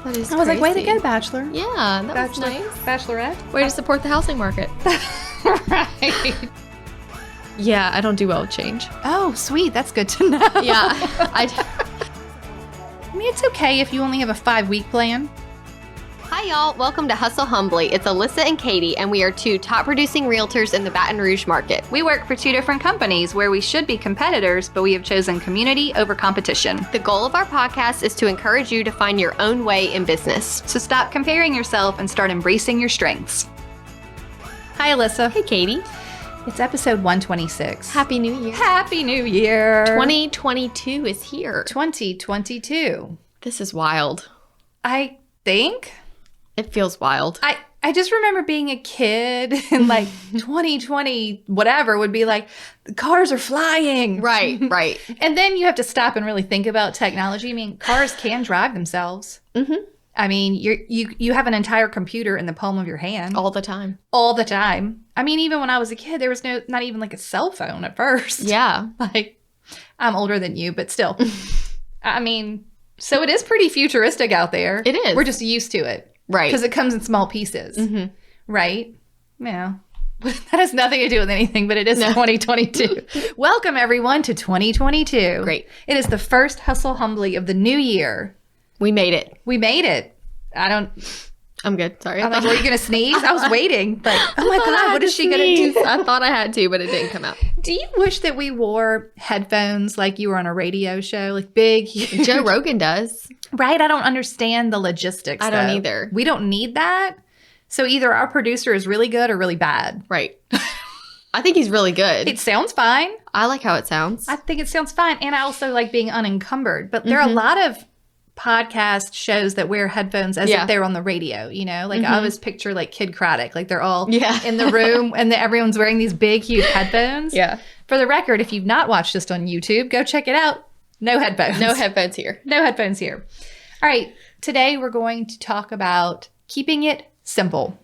That is I was like, way to crazy. go, Bachelor. Yeah, that was nice. Bachelorette. Way to support the housing market. Right. Yeah, I don't do well with change. Oh, sweet. That's good to know. Yeah. I mean, it's okay if you only have a 5-week plan. Hi, y'all. Welcome to Hustle Humbly. It's Alissa and Katie, and we are two top producing realtors in the Baton Rouge market. We work for 2 different companies where we should be competitors, but we have chosen community over competition. The goal of our podcast is to encourage you to find your own way in business. So stop comparing yourself and start embracing your strengths. Hi, Alissa. Hey, Katie. It's episode 126. Happy New Year. Happy New Year. 2022 is here. 2022. This is wild. I think. It feels wild. I just remember being a kid and like 2020, whatever, would be like, the cars are flying. Right. And then you have to stop and really think about technology. I mean, cars can drive themselves. Mm-hmm. I mean, you have an entire computer in the palm of your hand. All the time. All the time. I mean, even when I was a kid, there was not even like a cell phone at first. Yeah. Like, I'm older than you, but still. I mean, so it is pretty futuristic out there. It is. We're just used to it. Right. Because it comes in small pieces. Mm-hmm. Right? Yeah. That has nothing to do with anything, but it is 2022. Welcome, everyone, to 2022. Great. It is the first Hustle Humbly of the new year. We made it. We made it. I'm good. Sorry. I'm like, were you going to sneeze? I was waiting. But, oh my God, what is she going to do? I thought I had to, but it didn't come out. Do you wish that we wore headphones like you were on a radio show? Like big, huge. Joe Rogan does. Right? I don't understand the logistics. I don't though. either. We don't need that. So either our producer is really good or really bad. Right. I think he's really good. It sounds fine. I like how it sounds. I think it sounds fine. And I also like being unencumbered. But there are a lot of podcast shows that wear headphones as if they're on the radio, you know? Like I always picture like Kid Craddock. Like they're all in the room and everyone's wearing these big, huge headphones. Yeah. For the record, if you've not watched this on YouTube, go check it out. No headphones. No headphones here. No headphones here. All right. Today we're going to talk about keeping it simple,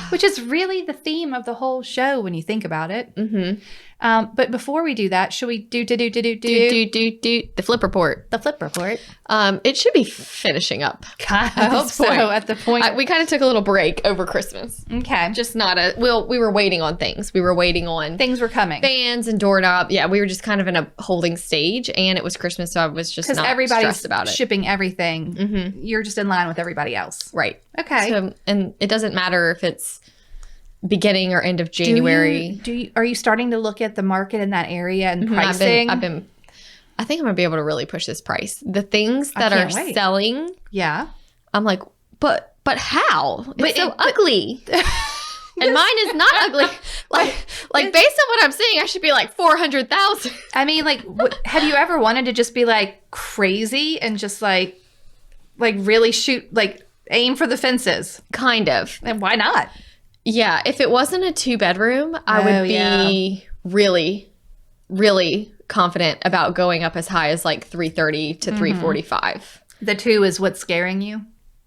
which is really the theme of the whole show when you think about it. Mm-hmm. But before we do that, should we do the flip report? the flip report? It should be finishing up. I hope so. At the point, We kind of took a little break over Christmas. okay, Just not we were waiting on things. We were waiting on things were coming fans and doorknob. Yeah, we were just kind of in a holding stage, and it was Christmas, so I was just because not everybody's stressed about it. shipping everything. You're just in line with everybody else, Right. Okay. So, and it doesn't matter if it's beginning or end of January. Are you starting to look at the market in that area and Mhm, pricing? I think I'm gonna be able to really push this price. The things that can't are wait. selling, Yeah. I'm like, but how? It's so but- ugly. And mine is not ugly. Like based on what I'm seeing, I should be like 400,000. I mean, like, have you ever wanted to just be like crazy and just like really shoot, like aim for the fences? Kind of. And why not? Yeah. If it wasn't a 2-bedroom, I would be really, really confident about going up as high as like 330 to 345. The 2 is what's scaring you?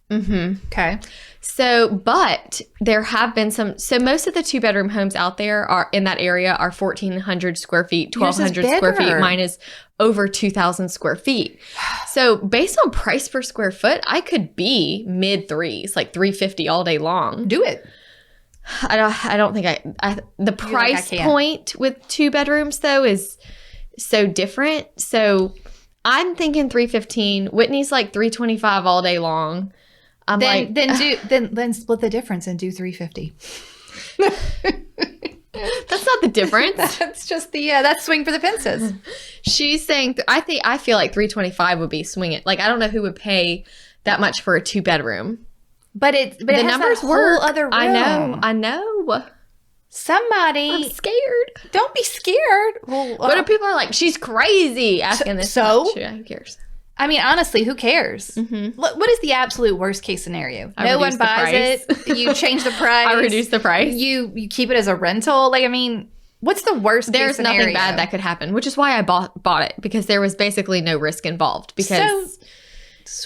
Mm-hmm. Okay. So, but there have been so most of the 2-bedroom homes out there are in that area are 1,400 square feet, Yours is 1,200 square feet. bigger. Mine is over 2,000 square feet. So based on price per square foot, I could be mid threes, like 350 all day long. Do it. I don't think the price can't. point with 2 bedrooms though is so different. So I'm thinking 315. Whitney's like 325 all day long. I'm Then split the difference and do 350. That's not the difference. That's just that's swing for the fences. She's saying, I feel like 325 would be swinging. Like, I don't know who would pay that much for a 2-bedroom. But it The has numbers that work. whole other room. I know. I'm Somebody, scared. don't be scared. Well, What if people are like, she's crazy asking this? so? Yeah, who cares? I mean, honestly, who cares? Mm-hmm. What is the absolute worst case scenario? I No one reduce the buys price. it. You change the price. I reduce the price. You keep it as a rental. Like, I mean, what's the worst case There's scenario? nothing bad that could happen, which is why I bought it, because there was basically no risk involved because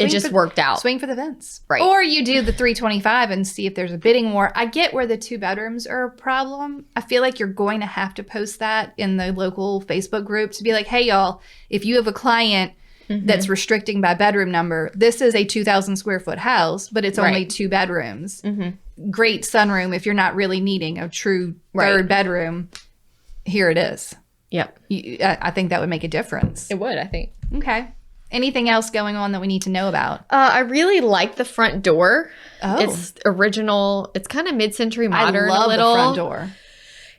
it just worked out. Swing for the fence. Right. Or you do the 325 and see if there's a bidding war. I get where the 2 bedrooms are a problem. I feel like you're going to have to post that in the local Facebook group to be like, hey, y'all, if you have a client that's restricting by bedroom number. This is a 2,000 square foot house, but it's only 2 bedrooms. Great sunroom if you're not really needing a true third bedroom. Here it is. Yep. I think that would make a difference. It would, I think. Okay. Anything else going on that we need to know about? I really like the front door. Oh. It's original. It's kind of mid-century modern. I love a little. the front door.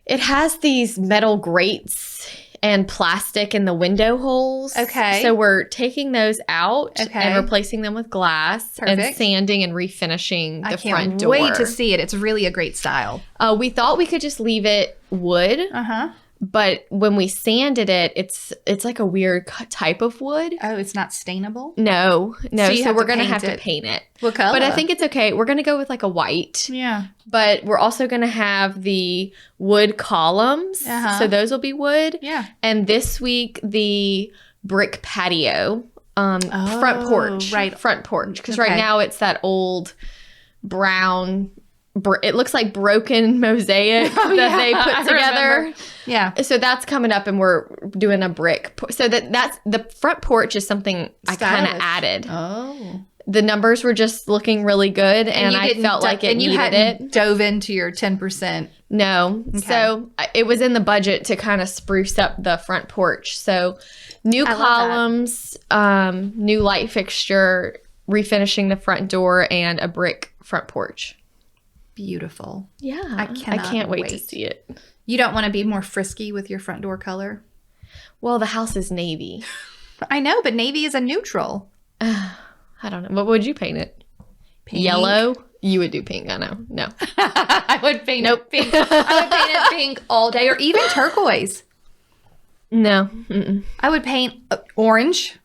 It has these metal grates and plastic in the window holes. Okay. So we're taking those out and replacing them with glass and sanding and refinishing the front door. I can't wait to see it. It's really a great style. We thought we could just leave it wood. But when we sanded it, it's like a weird type of wood. Oh, it's not stainable? No. So we're going to have to paint it. What color? But I think it's okay. We're going to go with like a white. Yeah. But we're also going to have the wood columns. So those will be wood. Yeah. And this week, the brick patio, front porch. Right. Front porch. Because right now it's that old brown... it looks like broken mosaic that they put together. Yeah. So that's coming up, and we're doing a brick. So that's the front porch is something I kind of added. Oh. The numbers were just looking really good, and I felt like it needed it. Dove into your 10%. No. Okay. So it was in the budget to kind of spruce up the front porch. So new columns, new light fixture, refinishing the front door, and a brick front porch. Beautiful. Yeah. I can't wait to see it. You don't want to be more frisky with your front door color? Well, the house is navy. I know, but navy is a neutral. I don't know. What would you paint it? Pink. Yellow? You would do pink. I know. No. I would paint it pink. I would paint it pink all day, or even turquoise. No. I would paint orange.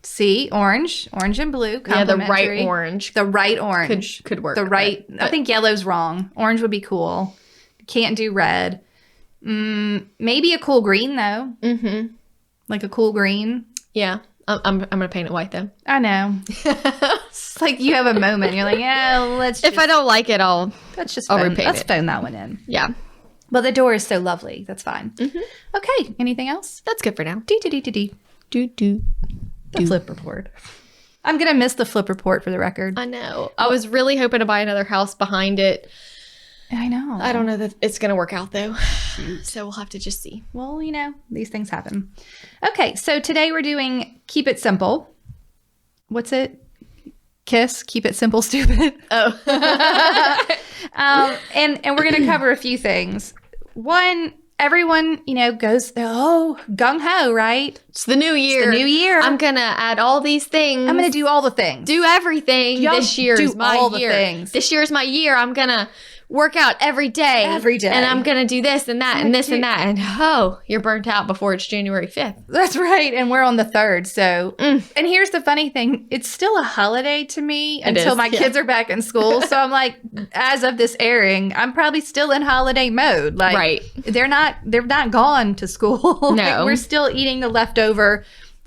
See, orange and blue. Yeah, the right orange. The right orange could work. The right. I think yellow's wrong. Orange would be cool. Can't do red. Maybe a cool green though. Like a cool green. Yeah, I'm gonna paint it white though. I know. It's like you have a moment. You're like, yeah, let's. If I don't like it, I'll repaint let's it. phone that one in. Yeah. But the door is so lovely. That's fine. Okay. Anything else? That's good for now. The flip report. I'm going to miss the flip report for the record. I know. I was really hoping to buy another house behind it. I know. I don't know that it's going to work out though. So we'll have to just see. Well, you know, these things happen. Okay. So today we're doing Keep It Simple. What's it? KISS, Keep It Simple, Stupid. Oh. And we're going to cover a few things. One, everyone, you know, goes, gung-ho, right? It's the new year. It's the new year. I'm going to add all these things. I'm going to do all the things. Do everything. This year is my all year. The things. This year is my year. I'm going to work out every day. And I'm going to do this and that and this and that. And you're burnt out before it's January 5th. That's right. And we're on the 3rd. So, and here's the funny thing. It's still a holiday to me until my kids are back in school. So I'm like, as of this airing, I'm probably still in holiday mode. Like, right. They're not gone to school. No. Like, we're still eating the leftover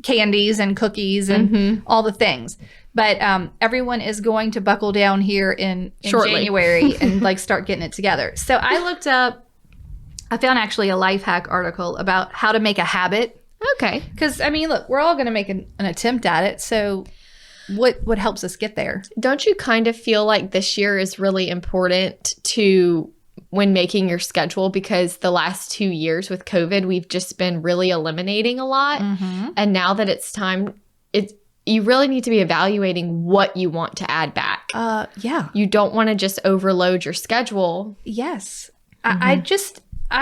candies and cookies and all the things. But everyone is going to buckle down here in January and like start getting it together. So I looked up, I found actually a life hack article about how to make a habit. Okay. Because, I mean, look, we're all going to make an attempt at it. So what helps us get there? Don't you kind of feel like this year is really important when making your schedule, because the last 2 years with COVID, we've just been really eliminating a lot. And now that it's time, you really need to be evaluating what you want to add back. Yeah. You don't want to just overload your schedule. Yes. I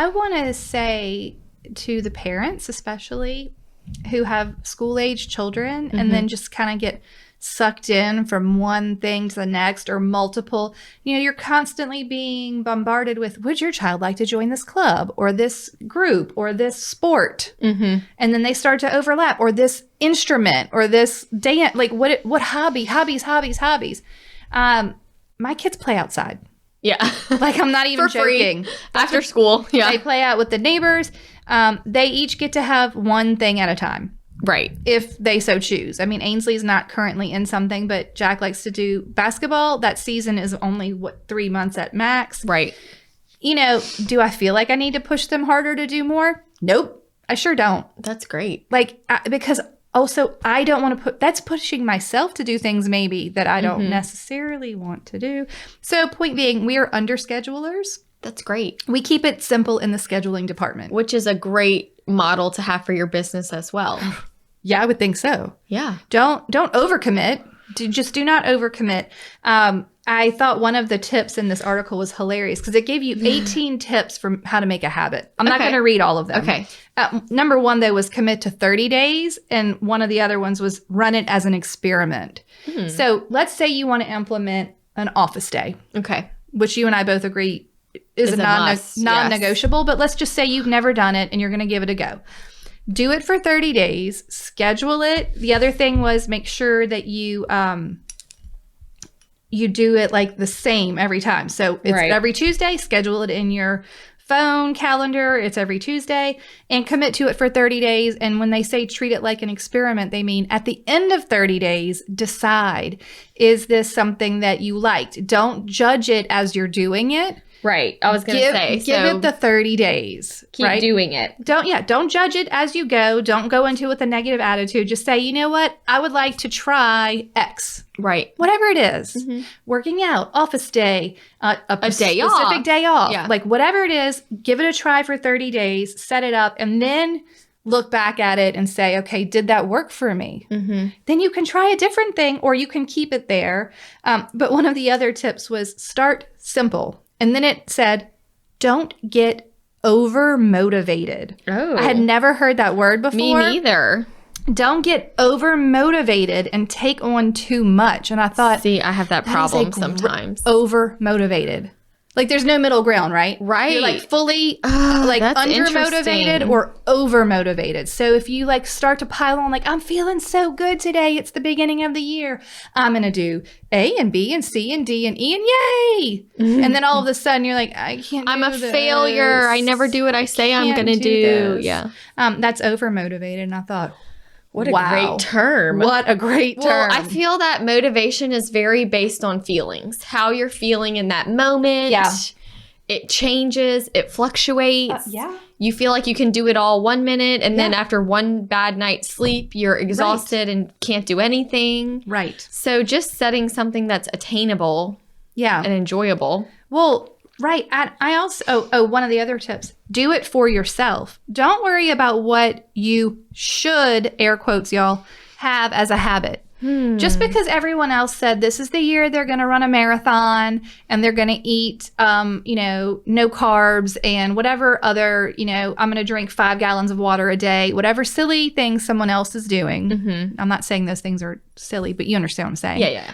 want to say to the parents, especially who have school-age children and then just kind of get sucked in from one thing to the next or multiple. You know, you're constantly being bombarded with, would your child like to join this club or this group or this sport? And then they start to overlap, or this instrument or this dance, like what hobbies. My kids play outside. Yeah. Like, I'm not even joking. Free. After school. Yeah. They play out with the neighbors. They each get to have one thing at a time. Right. If they so choose. I mean, Ainsley's not currently in something, but Jack likes to do basketball. That season is only, 3 months at max. Right. You know, do I feel like I need to push them harder to do more? Nope. I sure don't. That's great. Like, because also, I don't want to that's pushing myself to do things maybe that I don't necessarily want to do. So point being, we are under schedulers. That's great. We keep it simple in the scheduling department. Which is a great model to have for your business as well. Yeah, I would think so. Yeah. Don't overcommit. Just do not overcommit. I thought one of the tips in this article was hilarious because it gave you 18 tips for how to make a habit. I'm not going to read all of them. Okay. Number one, though, was commit to 30 days. And one of the other ones was run it as an experiment. So let's say you want to implement an office day. Okay. Which you and I both agree is a non-negotiable. Yes. But let's just say you've never done it and you're going to give it a go. Do it for 30 days. Schedule it. The other thing was make sure that you do it like the same every time. So it's every Tuesday. Schedule it in your phone calendar. It's every Tuesday and commit to it for 30 days. And when they say treat it like an experiment, they mean at the end of 30 days, decide, is this something that you liked? Don't judge it as you're doing it. Right. I was going to say. Give it the 30 days. Keep doing it. Don't judge it as you go. Don't go into it with a negative attitude. Just say, you know what? I would like to try X. Right. Whatever it is. Working out, office day, a day off. Specific day off. Yeah. Like whatever it is, give it a try for 30 days, set it up, and then look back at it and say, okay, did that work for me? Then you can try a different thing or you can keep it there. But one of the other tips was start simple. And then it said, don't get over motivated. Oh. I had never heard that word before. Me neither. Don't get over motivated and take on too much. And I thought, see, I have that problem sometimes. Over motivated. Like there's no middle ground, right? Right. You're like fully under motivated or over motivated. So if you like start to pile on like, I'm feeling so good today. It's the beginning of the year. I'm going to do A and B and C and D and E and yay. And then all of a sudden you're like, I can't do I'm a failure. I never do what I say I'm going to do. Yeah. That's over motivated. And I thought, what a great term. What a great term. Well, I feel that motivation is very based on feelings. How you're feeling in that moment. Yeah. It changes. It fluctuates. Yeah. You feel like you can do it all 1 minute. And then after one bad night's sleep, you're exhausted and can't do anything. Right. So just setting something that's attainable and enjoyable. Well, right. I also, one of the other tips, do it for yourself. Don't worry about what you should, air quotes, y'all, have as a habit. Just because everyone else said this is the year they're going to run a marathon and they're going to eat, no carbs and whatever other, I'm going to drink 5 gallons of water a day, whatever silly thing someone else is doing. I'm not saying those things are silly, but you understand what I'm saying. Yeah.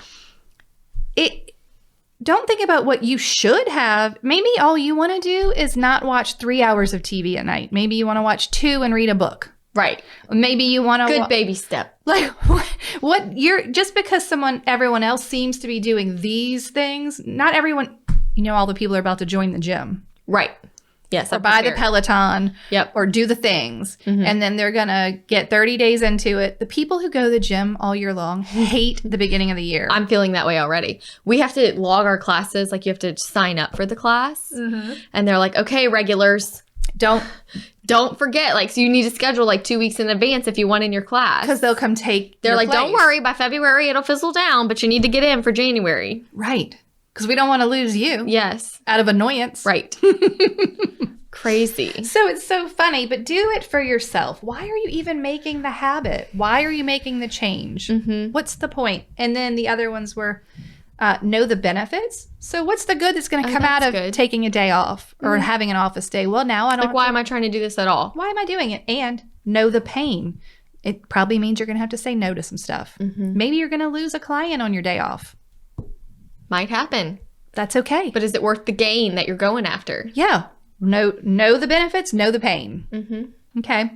Don't think about what you should have. Maybe all you want to do is not watch 3 hours of TV at night. Maybe you want to watch 2 and read a book. Right. Maybe you want to... Good baby step. Like, what you're... Just because everyone else seems to be doing these things, not everyone... all the people are about to join the gym. Right. Yes. Or buy the Peloton. Yep. Or do the things. And then they're going to get 30 days into it. The people who go to the gym all year long hate the beginning of the year. I'm feeling that way already. We have to log our classes. Like you have to sign up for the class. And they're like, okay, regulars, don't forget. Like, so you need to schedule like 2 weeks in advance if you want in your class. Because they'll come take They're your like, place. don't worry. By February, it'll fizzle down. But you need to get in for January. Right. Because we don't want to lose you. Yes. Out of annoyance. Right. Crazy. So it's so funny, but do it for yourself. Why are you even making the habit? Why are you making the change? What's the point? And then the other ones were know the benefits. So what's the good that's going to come out of taking a day off or having an office day? Well, now I don't. Like, why am I trying to do this at all? Why am I doing it? And know the pain. It probably means you're going to have to say no to some stuff. Maybe you're going to lose a client on your day off. Might happen. That's okay. But is it worth the gain that you're going after? Yeah. Know the benefits, know the pain. Okay.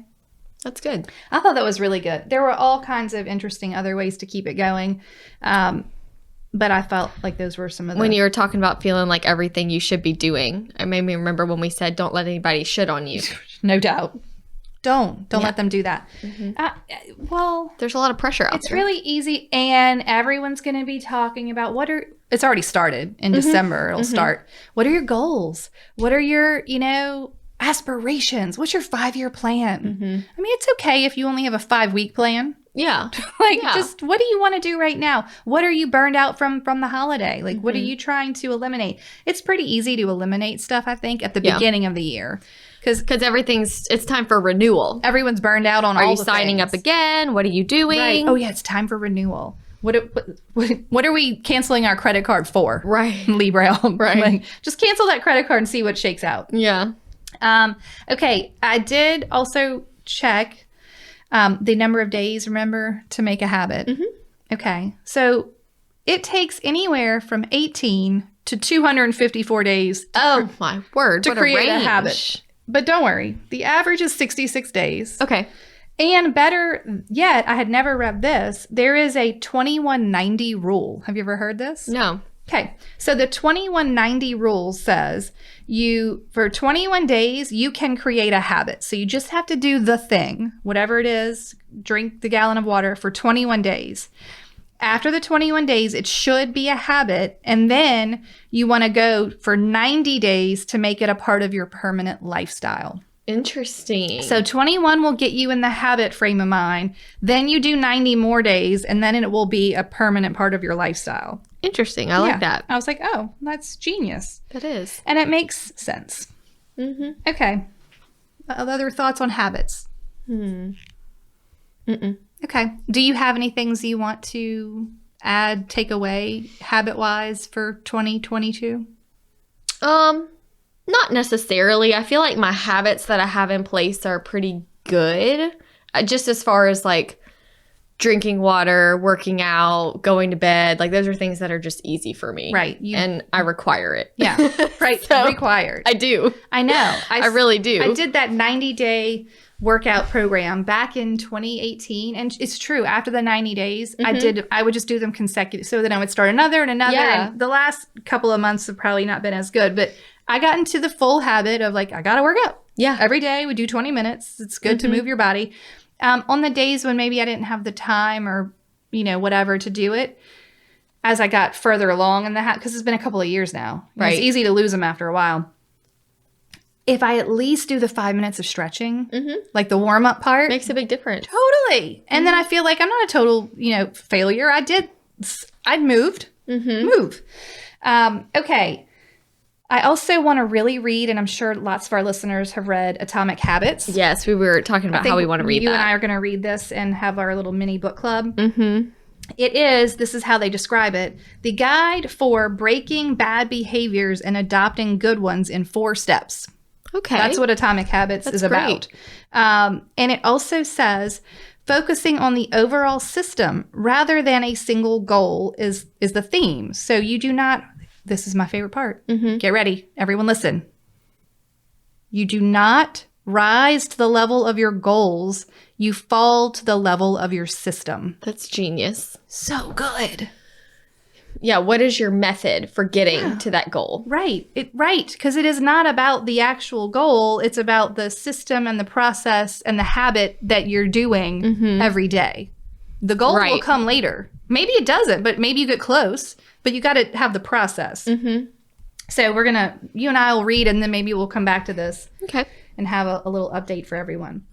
That's good. I thought that was really good. There were all kinds of interesting other ways to keep it going. But I felt like those were some of the... When you were talking about feeling like everything you should be doing, it made me remember when we said, don't let anybody shit on you. No doubt. Don't let them do that. Well, there's a lot of pressure out there. It's really easy, and everyone's going to be talking about it's already started in December. It'll start. What are your goals? What are your, aspirations? What's your 5-year plan? I mean, it's okay if you only have a 5-week plan Yeah. Just what do you want to do right now? What are you burned out from the holiday? Like, what are you trying to eliminate? It's pretty easy to eliminate stuff, I think, at the beginning of the year. Because it's time for renewal. Everyone's burned out on all the things. Are you signing up again? What are you doing? Right. Oh, yeah, it's time for renewal. What are we canceling our credit card for? Right. Lee Brown. Right. Like, just cancel that credit card and see what shakes out. Yeah. Okay. I did also check the number of days, remember, to make a habit. Okay. So it takes anywhere from 18 to 254 days. My word. To create a habit. But don't worry. The average is 66 days. Okay. And better yet, I had never read this. There is a 2190 rule. Have you ever heard this? No. Okay. So the 2190 rule says for 21 days, you can create a habit. So you just have to do the thing, whatever it is, drink the gallon of water for 21 days. After the 21 days, it should be a habit. And then you want to go for 90 days to make it a part of your permanent lifestyle. Interesting. So 21 will get you in the habit frame of mind. Then you do 90 more days, and then it will be a permanent part of your lifestyle. Interesting. I like that. I was like, oh, that's genius. That is. And it makes sense. Okay. Other thoughts on habits? Okay. Do you have any things you want to add, take away, habit-wise for 2022? Not necessarily. I feel like my habits that I have in place are pretty good. Just as far as like drinking water, working out, going to bed, like those are things that are just easy for me. Right. And I require it. Yeah. Right. So required. I do. I know. I really do. I did that 90-day workout program back in 2018. And it's true. After the 90 days, I would just do them consecutive. So then I would start another and another. Yeah. And the last couple of months have probably not been as good, but I got into the full habit of like, I got to work out. Yeah. Every day we do 20 minutes. It's good to move your body. On the days when maybe I didn't have the time or, whatever to do it, as I got further along in the habit, because it's been a couple of years now. Right. It's easy to lose them after a while. If I at least do the 5 minutes of stretching, like the warm-up part. Makes a big difference. Totally. And then I feel like I'm not a total, failure. I'd moved. Move. Okay. I also want to really read, and I'm sure lots of our listeners have read Atomic Habits. Yes, we were talking about how we want to read that. You and I are going to read this and have our little mini book club. This is how they describe it, the guide for breaking bad behaviors and adopting good ones in 4 steps. Okay. That's what Atomic Habits is about. And it also says focusing on the overall system rather than a single goal is the theme. So you do not... This is my favorite part. Get ready. Everyone listen. You do not rise to the level of your goals. You fall to the level of your system. That's genius. So good. Yeah. What is your method for getting to that goal? Right. Because it is not about the actual goal. It's about the system and the process and the habit that you're doing every day. The goal will come later. Maybe it doesn't, but maybe you get close. But you got to have the process. So you and I will read, and then maybe we'll come back to this. Okay. And have a little update for everyone.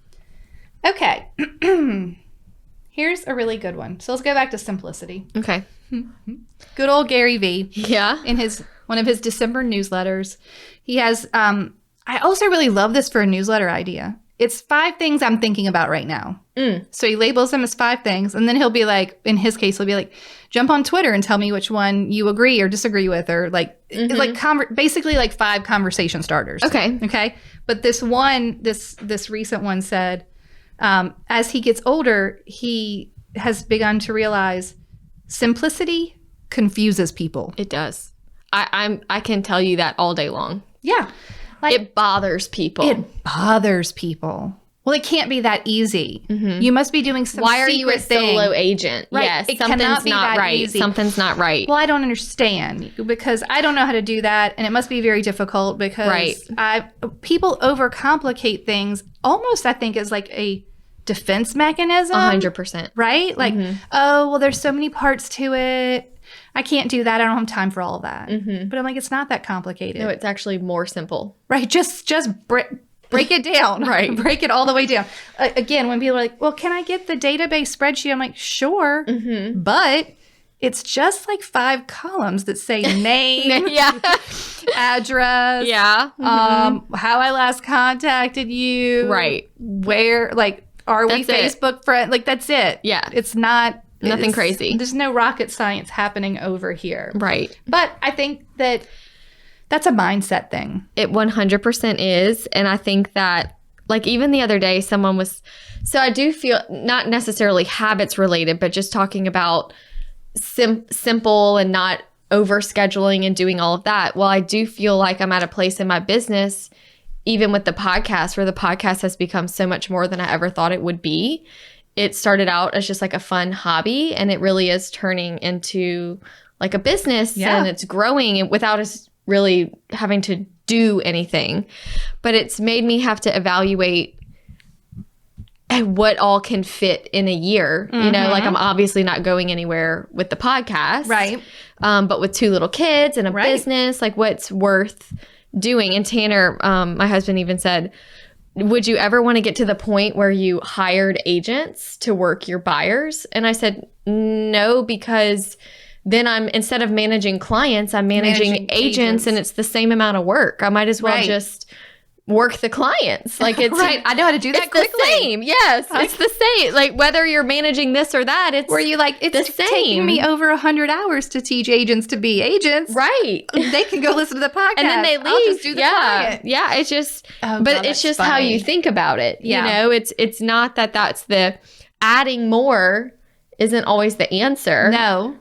Okay. Here's a really good one. So let's go back to simplicity. Okay. Good old Gary V. Yeah. In one of his December newsletters, he has, I also really love this for a newsletter idea. It's 5 things I'm thinking about right now. So he labels them as 5 things. And then he'll be like, in his case, he'll be like, jump on Twitter and tell me which one you agree or disagree with. Or like, basically like 5 conversation starters. Okay. But this recent one said, as he gets older, he has begun to realize simplicity confuses people. It does. I can tell you that all day long. Yeah. It bothers people. Well, it can't be that easy. You must be doing some Why are you a thing. solo agent? Right. Yes, It something's cannot be not that right. easy. Something's not right. Well, I don't understand because I don't know how to do that, and it must be very difficult because people overcomplicate things almost, I think, as like a defense mechanism. 100%. Right? Like, oh, well, there's so many parts to it. I can't do that. I don't have time for all of that. But I'm like, it's not that complicated. No, it's actually more simple. Right. Just Break it down. Right. Break it all the way down. Again, when people are like, well, can I get the database spreadsheet? I'm like, sure. But it's just like 5 columns that say name, address, how I last contacted you. Right. Where, like, are we Facebook friends? Like, that's it. Yeah. It's not. Nothing crazy. There's no rocket science happening over here. Right. But I think that that's a mindset thing. It 100% is. And I think that, like, even the other day, someone was, so I do feel not necessarily habits related, but just talking about simple and not over scheduling and doing all of that. Well, I do feel like I'm at a place in my business, even with the podcast, where the podcast has become so much more than I ever thought it would be. It started out as just like a fun hobby, and it really is turning into like a business, and it's growing without us really having to do anything. But it's made me have to evaluate what all can fit in a year. You know, like I'm obviously not going anywhere with the podcast. Right. But with 2 little kids and a business, like what's worth doing. And Tanner, my husband, even said, would you ever want to get to the point where you hired agents to work your buyers? And I said, no, because then instead of managing clients, I'm managing agents, and it's the same amount of work. I might as well just work the clients. Like it's right. I know how to do that quickly. The same. Yes, it's the same. Like whether you're managing this or that, it's where you like it's taking me over 100 hours to teach agents to be agents. Right. They can go listen to the podcast, and then they leave. I'll just do the client. Yeah. It's just, but it's just funny. How you think about it. Yeah. You know, it's not that that's the adding more isn't always the answer. No.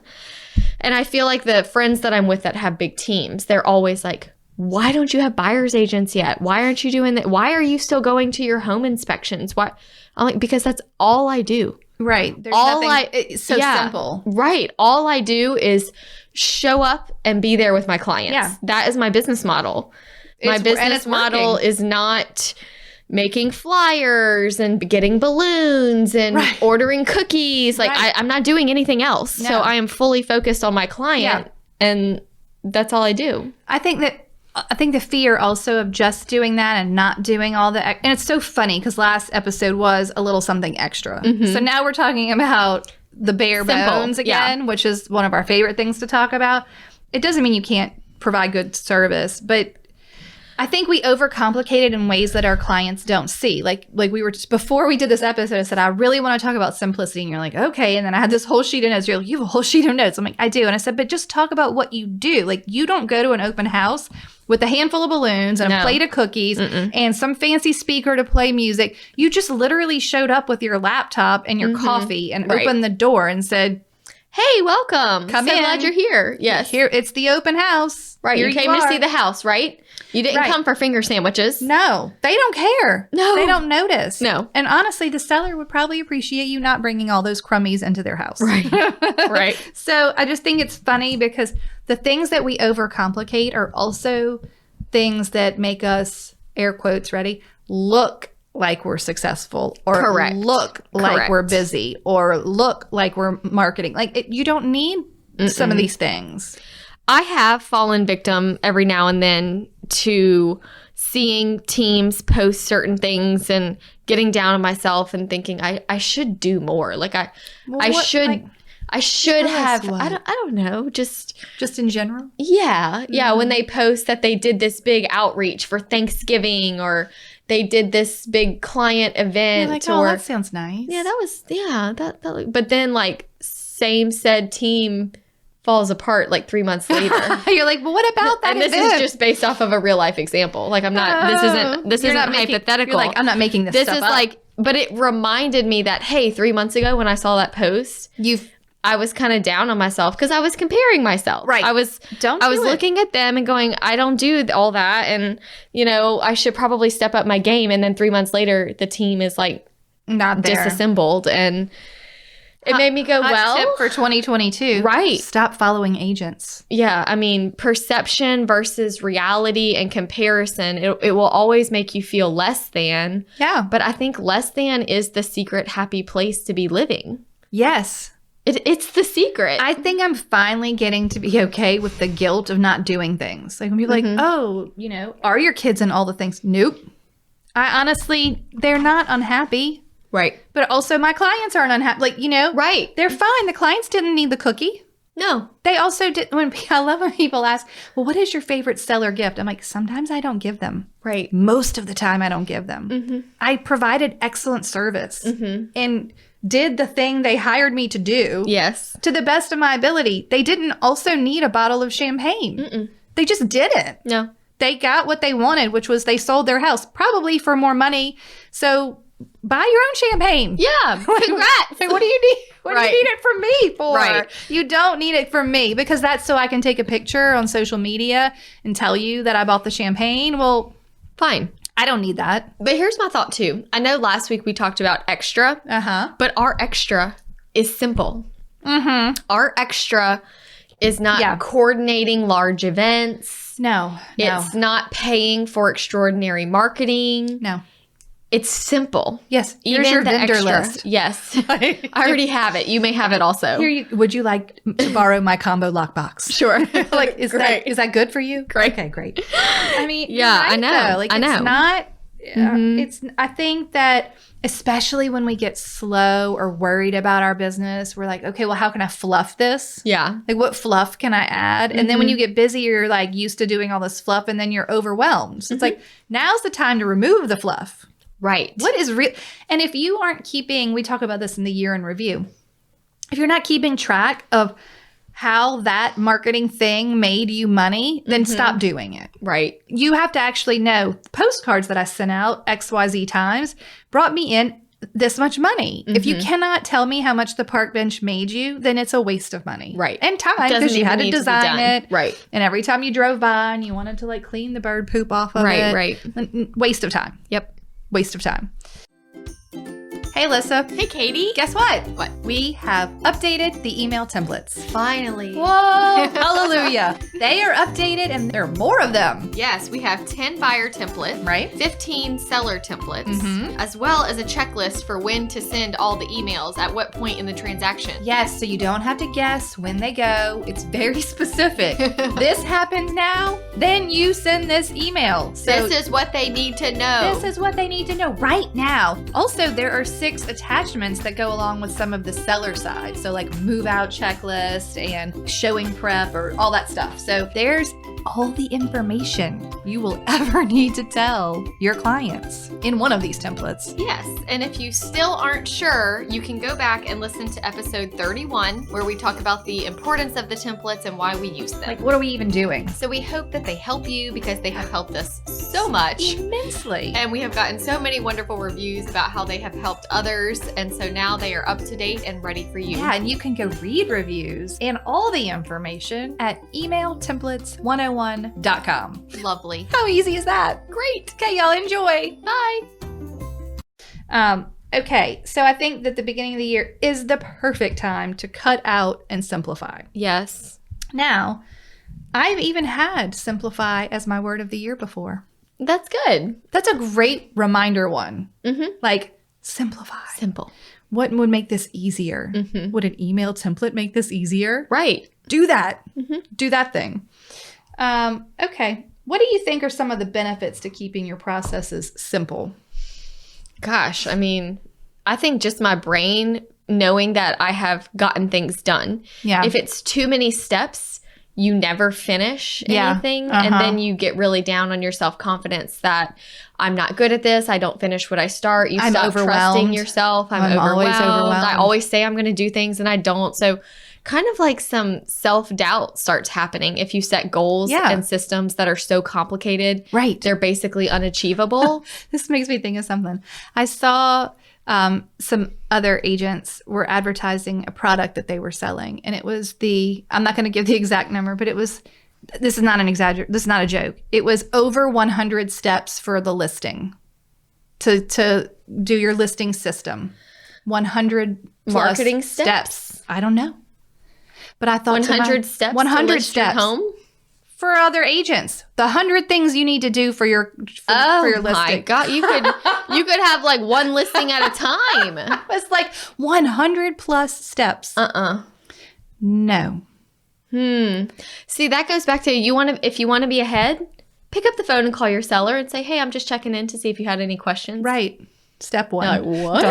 And I feel like the friends that I'm with that have big teams, they're always like, why don't you have buyer's agents yet? Why aren't you doing that? Why are you still going to your home inspections? Why? I'm like, because that's all I do. Right. There's nothing, it's so simple. Right. All I do is show up and be there with my clients. Yeah. That is my business model. My business model is not making flyers and getting balloons and ordering cookies. Like I'm not doing anything else. No. So I am fully focused on my client and that's all I do. I think the fear also of just doing that and not doing all the, and it's so funny because last episode was a little something extra. So now we're talking about the bare bones again, which is one of our favorite things to talk about. It doesn't mean you can't provide good service, but I think we overcomplicate it in ways that our clients don't see. Like we were just, before we did this episode, I said, I really want to talk about simplicity. And you're like, okay. And then I had this whole sheet of notes. You're like, you have a whole sheet of notes. I'm like, I do. And I said, but just talk about what you do. Like you don't go to an open house with a handful of balloons and a plate of cookies and some fancy speaker to play music. You just literally showed up with your laptop and your coffee and opened the door and said, hey, welcome. Come in. So glad you're here. Yes. Here, it's the open house. Right. Here you came to see the house, right? You didn't come for finger sandwiches. No. They don't care. No. They don't notice. No. And honestly, the seller would probably appreciate you not bringing all those crummies into their house. Right. Right. So I just think it's funny because the things that we overcomplicate are also things that make us, air quotes, ready, look like we're successful or look like we're busy or look like we're marketing. Like you don't need some of these things. I have fallen victim every now and then to seeing teams post certain things and getting down on myself and thinking I should do more. Like I should have. I don't know. Just in general. Yeah. Yeah. When they post that they did this big outreach for Thanksgiving or they did this big client event. You're like, oh, that sounds nice. Yeah, that was, that but then like same said team falls apart like 3 months later. You're like, well, what about that? And this is just based off of a real life example. Like I'm not, this isn't hypothetical. You're like, I'm not making this stuff up. Like, but it reminded me that, hey, 3 months ago when I saw that post, I was kind of down on myself because I was comparing myself. Right. I was looking at them and going, I don't do all that. And, you know, I should probably step up my game. And then 3 months later, the team is like not there. Disassembled. And it made me go, tip for 2022. Right. Stop following agents. Yeah. I mean, perception versus reality and comparison, it will always make you feel less than. Yeah. But I think less than is the secret happy place to be living. Yes. It's the secret. I think I'm finally getting to be okay with the guilt of not doing things. Like when people are like, oh, you know, are your kids in all the things? Nope. I honestly, they're not unhappy. Right. But also my clients aren't unhappy. Like, right. They're fine. The clients didn't need the cookie. No. They also did. I love when people ask, well, what is your favorite seller gift? I'm like, sometimes I don't give them. Right. Most of the time I don't give them. Mm-hmm. I provided excellent service and did the thing they hired me to do. Yes. To the best of my ability. They didn't also need a bottle of champagne. Mm-mm. They just didn't. No. They got what they wanted, which was they sold their house, probably for more money. So buy your own champagne. Yeah. Congrats. What do you need? What do you need it from me for? Right. You don't need it from me because that's so I can take a picture on social media and tell you that I bought the champagne. Well, fine. I don't need that. But here's my thought too. I know last week we talked about extra, but our extra is simple. Mm-hmm. Our extra is not coordinating large events. No. It's not paying for extraordinary marketing. No. It's simple. Yes. Here's your vendor list. Yes. I already have it. You may have it also. Would you like to borrow my combo lockbox? Sure. Like, is that good for you? Great. Okay, great. I mean, yeah, right, I know. Though. Like, I know. It's not, it's, I think that especially when we get slow or worried about our business, we're like, okay, well, how can I fluff this? Yeah. Like, what fluff can I add? And then when you get busy, you're like used to doing all this fluff and then you're overwhelmed. So it's like, now's the time to remove the fluff. Right. What is real? And if you aren't keeping, we talk about this in the year in review. If you're not keeping track of how that marketing thing made you money, then stop doing it. Right. You have to actually know postcards that I sent out XYZ times brought me in this much money. If you cannot tell me how much the park bench made you, then it's a waste of money. Right. And time because you had to design it. Right. And every time you drove by and you wanted to like clean the bird poop off of it. Right. Waste of time. Yep. Waste of time. Hey, Alissa. Hey, Katie. Guess what? What? We have updated the email templates. Finally. Whoa, hallelujah. They are updated and there are more of them. Yes, we have 10 buyer templates, right? 15 seller templates, as well as a checklist for when to send all the emails at what point in the transaction. Yes, so you don't have to guess when they go. It's very specific. This happened now, then you send this email. So this is what they need to know. This is what they need to know right now. Also, there are 6 attachments that go along with some of the seller side. So like move out checklist and showing prep or all that stuff. So there's all the information you will ever need to tell your clients in one of these templates. Yes. And if you still aren't sure, you can go back and listen to episode 31, where we talk about the importance of the templates and why we use them. Like, what are we even doing? So we hope that they help you because they have helped us so much. Immensely. And we have gotten so many wonderful reviews about how they have helped others. And so now they are up to date and ready for you. Yeah, and you can go read reviews and all the information at emailtemplates101.com. Lovely. How easy is that? Great. Okay, y'all enjoy. Bye. Okay, so I think that the beginning of the year is the perfect time to cut out and simplify. Yes. Now, I've even had simplify as my word of the year before. That's good. That's a great reminder one. Like, simplify. Simple. What would make this easier? Would an email template make this easier? Right. Do that. Do that thing. Okay. What do you think are some of the benefits to keeping your processes simple? Gosh, I mean, I think just my brain knowing that I have gotten things done. Yeah. If it's too many steps, you never finish anything. And then you get really down on your self-confidence that I'm not good at this. I don't finish what I start. You stop trusting yourself. I'm overwhelmed. Always overwhelmed. I always say I'm going to do things and I don't. So kind of like some self-doubt starts happening if you set goals and systems that are so complicated. Right. They're basically unachievable. This makes me think of something. I saw some other agents were advertising a product that they were selling. And it was I'm not going to give the exact number, but this is not an exaggeration. This is not a joke. It was over 100 steps for the listing to do your listing system. 100 marketing steps. I don't know. But I thought 100 steps 100 to list steps your home for other agents. The 100 things you need to do for your listing. Oh my God, you could have like one listing at a time. It's like 100 plus steps. No. See, that goes back to if you want to be ahead, pick up the phone and call your seller and say, hey, I'm just checking in to see if you had any questions. Right. Step one. Like, what?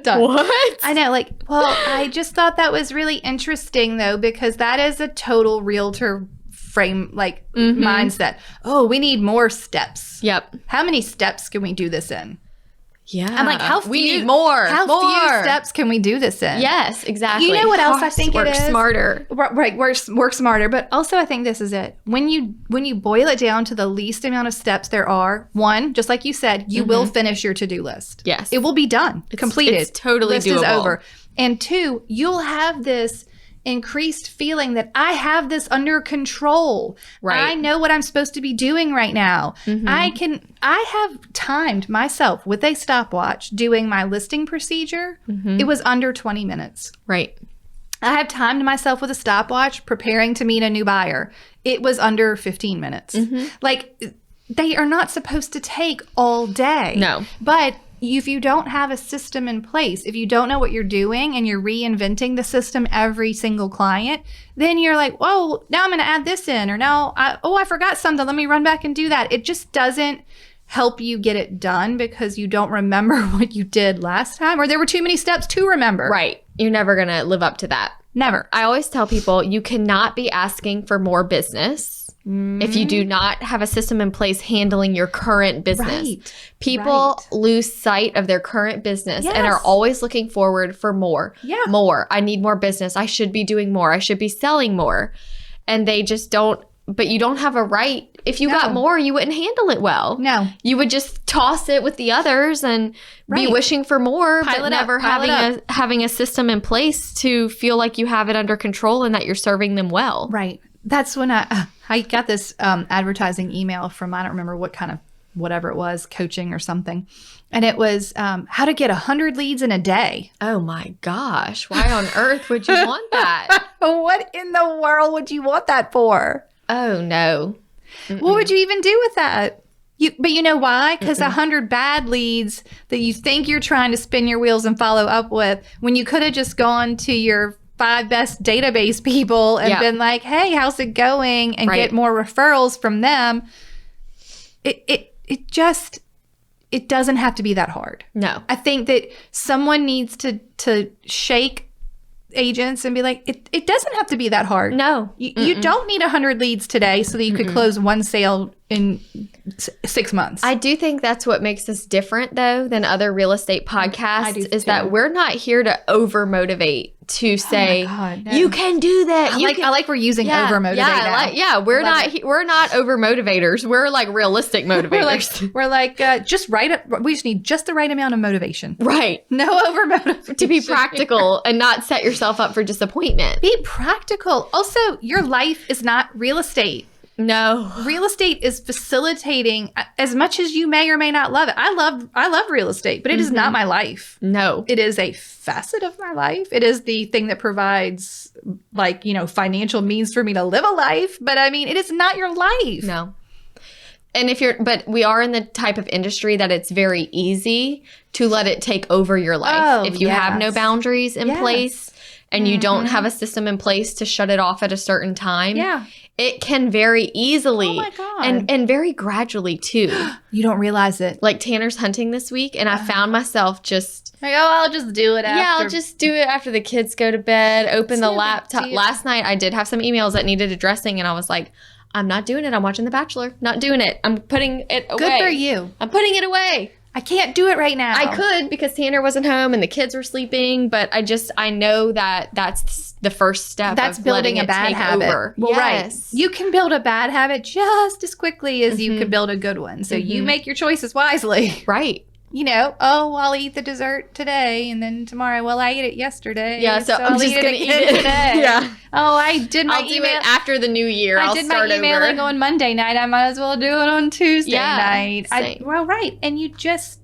Done. What? I know. Like, well, I just thought that was really interesting, though, because that is a total realtor frame, like, mindset. Oh, we need more steps. Yep. How many steps can we do this in? Yeah. I'm like, we need more. How few steps can we do this in? Yes, exactly. You know what else I think it is? Work smarter. Right, work smarter. But also I think this is it. When you boil it down to the least amount of steps there are, one, just like you said, you will finish your to-do list. Yes. It will be done, completed. It's totally list doable. Is over. And two, you'll have this increased feeling that I have this under control. Right. I know what I'm supposed to be doing right now. I have timed myself with a stopwatch doing my listing procedure. It was under 20 minutes. Right. I have timed myself with a stopwatch preparing to meet a new buyer. It was under 15 minutes. Like, they are not supposed to take all day. No. But if you don't have a system in place, if you don't know what you're doing and you're reinventing the system every single client, then you're like, whoa, now I'm going to add this in, or now, I forgot something. Let me run back and do that. It just doesn't help you get it done because you don't remember what you did last time, or there were too many steps to remember. Right. You're never going to live up to that. Never. I always tell people you cannot be asking for more business if you do not have a system in place handling your current business. Right. People lose sight of their current business and are always looking forward for more. Yeah. More. I need more business. I should be doing more. I should be selling more. And they just don't. But you don't have a right. If you got more, you wouldn't handle it well. No. You would just toss it with the others and be wishing for more, but never having a system in place to feel like you have it under control and that you're serving them well. Right. That's when I got this advertising email from, I don't remember what kind of, whatever it was, coaching or something. And it was how to get 100 leads in a day. Oh my gosh. Why on earth would you want that? What in the world would you want that for? Oh, no. What would you even do with that? But you know why? Because 100 bad leads that you think you're trying to spin your wheels and follow up with, when you could have just gone to your 5 best database people and been like, hey, how's it going? And get more referrals from them. It doesn't have to be that hard. No. I think that someone needs to shake agents and be like, it doesn't have to be that hard. No. You don't need 100 leads today so that you could close one sale in 6 months. I do think that's what makes us different, though, than other real estate podcasts, is that we're not here to over-motivate, to say, you can do that. I like we're using over-motivate now. We're not over-motivators. We're like realistic motivators. we're like just we just need just the right amount of motivation. Right. No over-motivation. To be practical and not set yourself up for disappointment. Be practical. Also, your life is not real estate. No. Real estate is facilitating, as much as you may or may not love it. I love real estate, but it is not my life. No. It is a facet of my life. It is the thing that provides, like, financial means for me to live a life. But I mean, it is not your life. No. And but we are in the type of industry that it's very easy to let it take over your life. If you have no boundaries in place and you don't have a system in place to shut it off at a certain time. Yeah. It can very easily and very gradually too. You don't realize it. Like Tanner's hunting this week and I found myself just like, I'll just do it after. Yeah, I'll just do it after the kids go to bed, open the laptop. Last night I did have some emails that needed addressing and I was like, I'm not doing it. I'm watching The Bachelor. Not doing it. I'm putting it away. Good for you. I'm putting it away. I can't do it right now. I could because Tanner wasn't home and the kids were sleeping, but I know that that's the first step. That's building a bad habit. Over. Well, right. You can build a bad habit just as quickly as you can build a good one. So you make your choices wisely. Right. I'll eat the dessert today, and then tomorrow, I ate it yesterday. Yeah, so I'm just going to eat it today. Yeah. Oh, I did my I'll do it after the new year. I did my emailing on Monday night. I might as well do it on Tuesday night. Right. And you just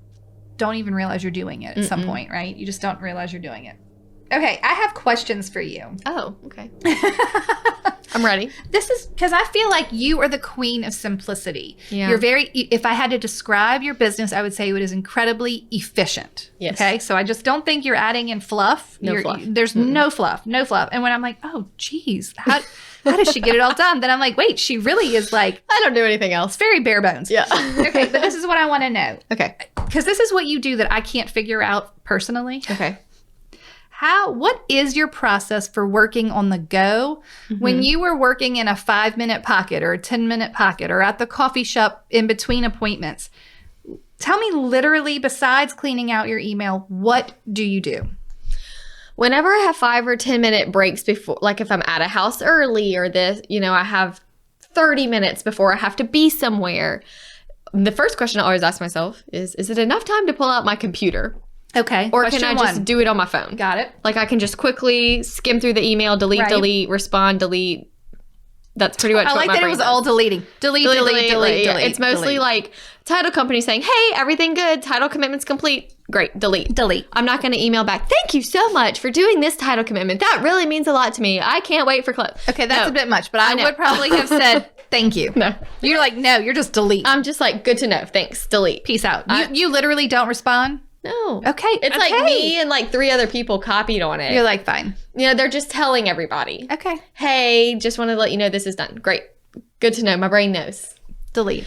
don't even realize you're doing it at some point, right? You just don't realize you're doing it. Okay, I have questions for you. Oh, okay. I'm ready. This is because I feel like you are the queen of simplicity. Yeah. If I had to describe your business, I would say it is incredibly efficient. Yes. Okay, so I just don't think you're adding in fluff. No fluff. There's no fluff. And when I'm like, oh, geez, how does she get it all done? Then I'm like, wait, she really is like, I don't do anything else. It's very bare bones. Yeah. Okay, but this is what I want to know. Okay. Because this is what you do that I can't figure out personally. Okay. What is your process for working on the go when you were working in a 5-minute pocket or a 10-minute pocket or at the coffee shop in between appointments? Tell me literally, besides cleaning out your email, what do you do? Whenever I have 5 or 10-minute breaks before, like if I'm at a house early or this, I have 30 minutes before I have to be somewhere. The first question I always ask myself is it enough time to pull out my computer? Okay. Or can I just do it on my phone? Got it. Like I can just quickly skim through the email, delete, respond, delete. That's pretty much what my brain does. I like that it was all deleting. Delete. Yeah. It's mostly like title company saying, hey, everything good. Title commitment's complete. Great. Delete. I'm not going to email back. Thank you so much for doing this title commitment. That really means a lot to me. I can't wait for Okay, that's a bit much, but I would probably have said thank you. No. You're like, no, you're just delete. I'm just like, good to know. Thanks. Delete. Peace out. You literally don't respond? No. Okay. It's like me and like 3 other people copied on it. You're like, fine. They're just telling everybody. Okay. Hey, just wanted to let you know this is done. Great. Good to know. My brain knows. Delete.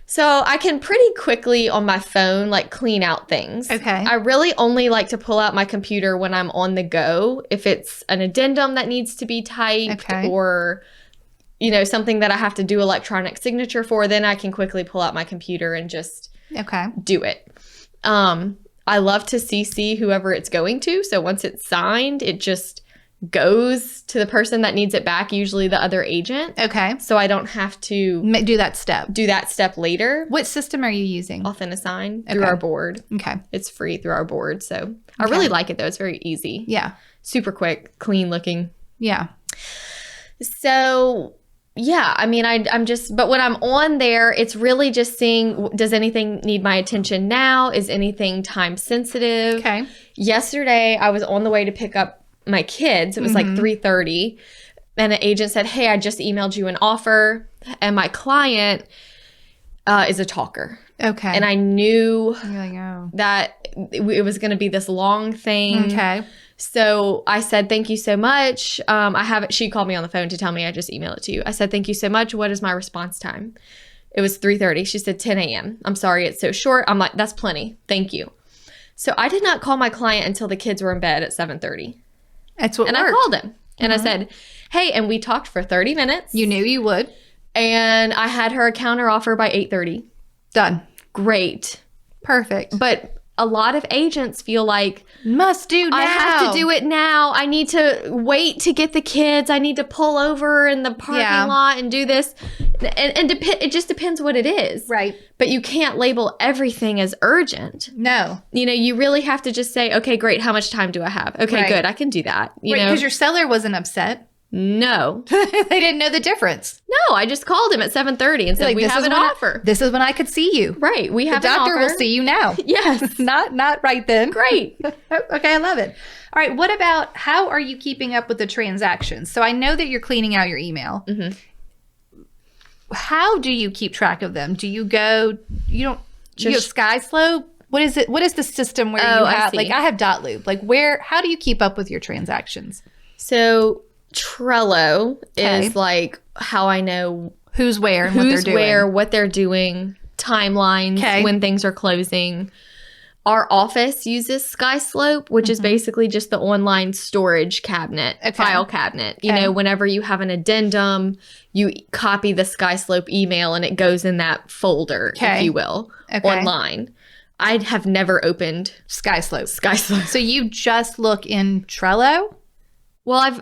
So I can pretty quickly on my phone, like clean out things. Okay. I really only like to pull out my computer when I'm on the go. If it's an addendum that needs to be typed or, something that I have to do electronic signature for, then I can quickly pull out my computer and just do it. I love to CC whoever it's going to. So once it's signed, it just goes to the person that needs it back, usually the other agent. Okay. So I don't have to do that step later. What system are you using? Authentisign through our board. Okay. It's free through our board. So I really like it though. It's very easy. Yeah. Super quick, clean looking. Yeah. So yeah, I mean, but when I'm on there, it's really just seeing, does anything need my attention now? Is anything time sensitive? Okay. Yesterday, I was on the way to pick up my kids. It was like 3:30. And an agent said, hey, I just emailed you an offer. And my client is a talker. Okay. And I knew that it was going to be this long thing. Okay. So I said, thank you so much. She called me on the phone to tell me I just emailed it to you. I said, thank you so much. What is my response time? It was 3:30. She said 10 a.m. I'm sorry it's so short. I'm like, that's plenty. Thank you. So I did not call my client until the kids were in bed at 7:30. That's what worked. I called him and I said, hey, and we talked for 30 minutes. You knew you would. And I had her a counter offer by 8:30. Done. Great. Perfect. But a lot of agents feel like, must do now. I have to do it now. I need to wait to get the kids. I need to pull over in the parking lot and do this. And it just depends what it is. Right. But you can't label everything as urgent. No. You really have to just say, okay, great. How much time do I have? Okay, good. I can do that. Because your seller wasn't upset. No. They didn't know the difference. No, I just called him at 7:30 and said, we have an offer. This is when I could see you. Right. We have an offer. The doctor will see you now. Yes. Not right then. Great. Okay, I love it. All right, what about, how are you keeping up with the transactions? So I know that you're cleaning out your email. Mm-hmm. How do you keep track of them? Do you go, you have SkySlope? What is it? What is the system where you have, I have Dotloop. Like how do you keep up with your transactions? So Trello is like how I know who's where and what they're doing, timelines, when things are closing. Our office uses SkySlope, which is basically just the online storage cabinet, file cabinet. Whenever you have an addendum, you copy the SkySlope email and it goes in that folder, if you will, online. I have never opened SkySlope. So you just look in Trello? Well,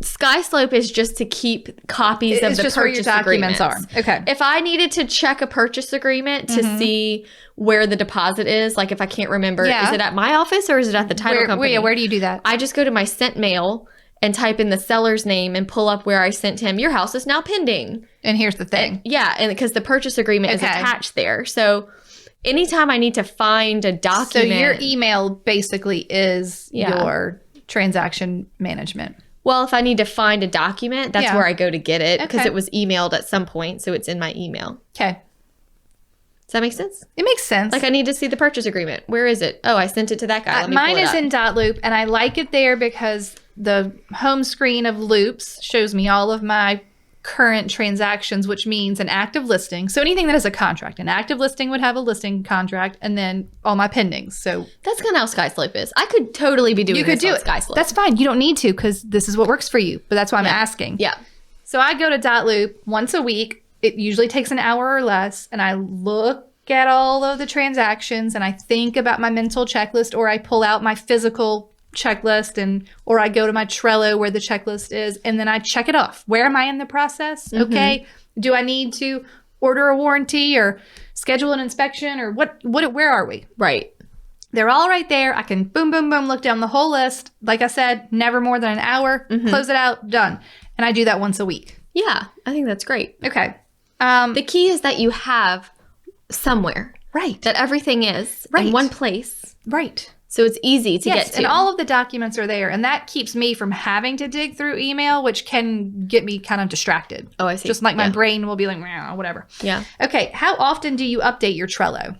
SkySlope is just to keep copies of the purchase agreements. Okay. If I needed to check a purchase agreement to see where the deposit is, like if I can't remember, is it at my office or is it at the title company? Where do you do that? I just go to my sent mail and type in the seller's name and pull up where I sent him, your house is now pending. And here's the thing. And because the purchase agreement is attached there. So anytime I need to find a document. So your email basically is your transaction management. Well, if I need to find a document, that's where I go to get it because it was emailed at some point. So it's in my email. Okay. Does that make sense? It makes sense. Like I need to see the purchase agreement. Where is it? Oh, I sent it to that guy. Let me mine pull it is up. in Dotloop, and I like it there because the home screen of Loops shows me all of my current transactions, which means an active listing. So anything that is a contract, an active listing would have a listing contract, and then all my pendings. So that's kind of how SkySlope is. I could totally be doing this on SkySlope. That's fine. You don't need to because this is what works for you. But that's why I'm asking. Yeah. So I go to Dotloop once a week. It usually takes an hour or less, and I look at all of the transactions, and I think about my mental checklist, or I pull out my physical checklist, or I go to my Trello where the checklist is, and then I check it off. Where am I in the process? Mm-hmm. Okay. Do I need to order a warranty or schedule an inspection, or where are we? Right. They're all right there. I can boom, boom, boom, look down the whole list. Like I said, never more than an hour, close it out, done. And I do that once a week. Yeah, I think that's great. Okay. The key is that you have somewhere. Right. That everything is in one place. Right. So it's easy to get to. And all of the documents are there. And that keeps me from having to dig through email, which can get me kind of distracted. Oh, I see. Just like my brain will be like, whatever. Yeah. Okay. How often do you update your Trello?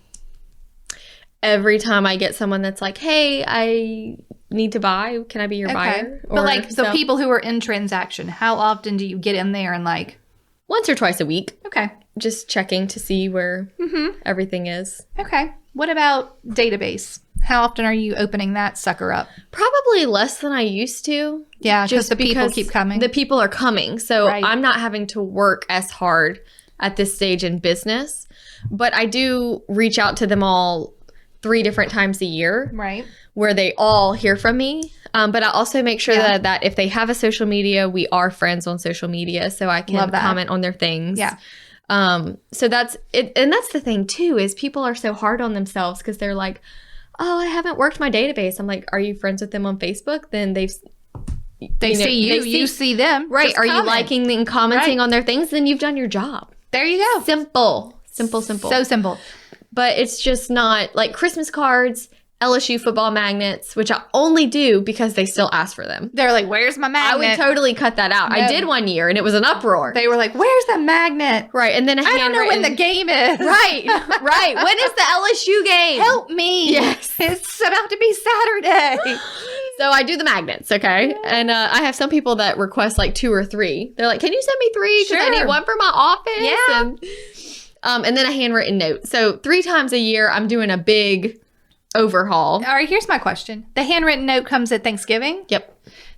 Every time I get someone that's like, hey, I need to buy. Can I be your buyer? But like the people who are in transaction, how often do you get in there and like? Once or twice a week. Okay. Just checking to see where everything is. Okay. What about database? How often are you opening that sucker up? Probably less than I used to. Yeah, just the people keep coming. The people are coming. So I'm not having to work as hard at this stage in business. But I do reach out to them all 3 different times a year. Right. Where they all hear from me. But I also make sure that if they have a social media, we are friends on social media. So I can comment on their things. Yeah. So that's it. And that's the thing too, is people are so hard on themselves because they're like, oh, I haven't worked my database. I'm like, are you friends with them on Facebook? Then they see you, you see them. Right. Are you liking and commenting on their things? Then you've done your job. There you go. Simple. So simple. But it's just not like Christmas cards, LSU football magnets, which I only do because they still ask for them. They're like, where's my magnet? I would totally cut that out. No. I did one year and it was an uproar. They were like, where's the magnet? Right. And then I don't know when the game is. Right. When is the LSU game? Help me. Yes. It's about to be Saturday. So I do the magnets, okay? And I have some people that request like 2 or 3. They're like, can you send me 3? Because I need one for my office. Yeah. And then a handwritten note. So 3 times a year, I'm doing a big overhaul. All right, here's my question. The handwritten note comes at Thanksgiving? Yep.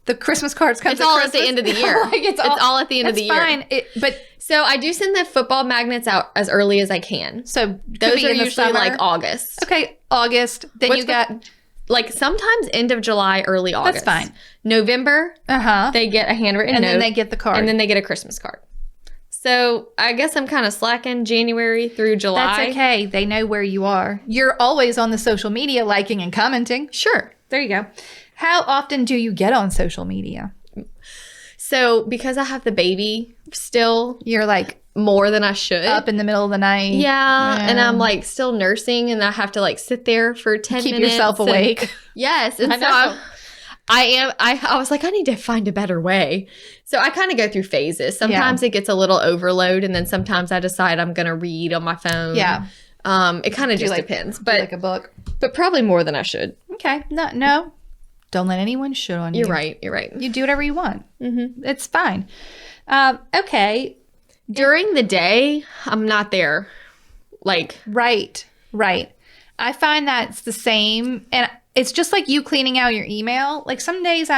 The Christmas cards comes at Christmas? It's all at the end of the year. It's all at the end of the year. That's fine. But so I do send the football magnets out as early as I can. So those are usually like August. Okay, August. Then you got like sometimes end of July, early August. That's fine. November, they get a handwritten note. And then they get the card. And then they get a Christmas card. So I guess I'm kind of slacking January through July. That's okay. They know where you are. You're always on the social media liking and commenting. Sure. There you go. How often do you get on social media? So because I have the baby still, you're like more than I should. Up in the middle of the night. Yeah. And I'm like still nursing and I have to like sit there for 10 minutes. Keep yourself awake. Yes. And I was like, I need to find a better way. So I kind of go through phases. Sometimes it gets a little overload and then sometimes I decide I'm going to read on my phone. Yeah. It kind of just depends. But like a book. But probably more than I should. Okay. No. Don't let anyone shit on you. You're right. You do whatever you want. Mm-hmm. It's fine. Okay. During the day, I'm not there. Like. Right. I find that's the same. And it's just like you cleaning out your email. Like some days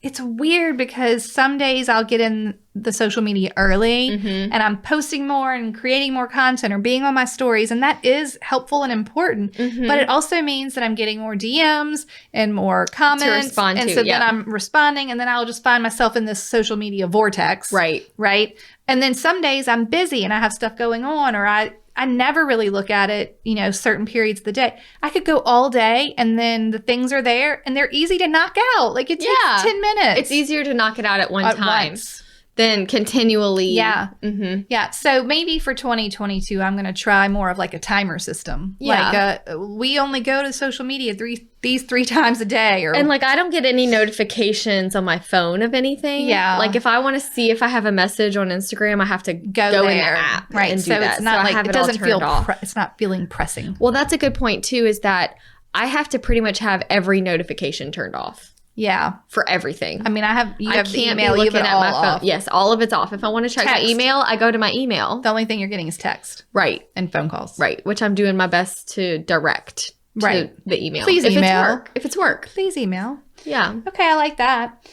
it's weird because some days I'll get in the social media early and I'm posting more and creating more content or being on my stories. And that is helpful and important. But it also means that I'm getting more DMs and more comments. To respond and to, so then I'm responding and then I'll just find myself in this social media vortex. Right. And then some days I'm busy and I have stuff going on or I never really look at it, certain periods of the day. I could go all day and then the things are there and they're easy to knock out. Like it takes 10 minutes. It's easier to knock it out at one time. Once. than continually. Yeah. Mm-hmm. Yeah. So maybe for 2022, I'm going to try more of like a timer system. Yeah. Like we only go to social media these 3 times a day. And like, I don't get any notifications on my phone of anything. Yeah. Like if I want to see if I have a message on Instagram, I have to go in the app. Right. And do so that. It's not so like, it doesn't feel, it's not feeling pressing. Well, that's a good point too, is that I have to pretty much have every notification turned off. Yeah. For everything. I mean, I can't email, be looking at my phone. Off. Yes, all of it's off. If I want to check my email, I go to my email. The only thing you're getting is text. Right. And phone calls. Right. Which I'm doing my best to direct to the email. Please email. If it's work. Please email. Yeah. Okay, I like that.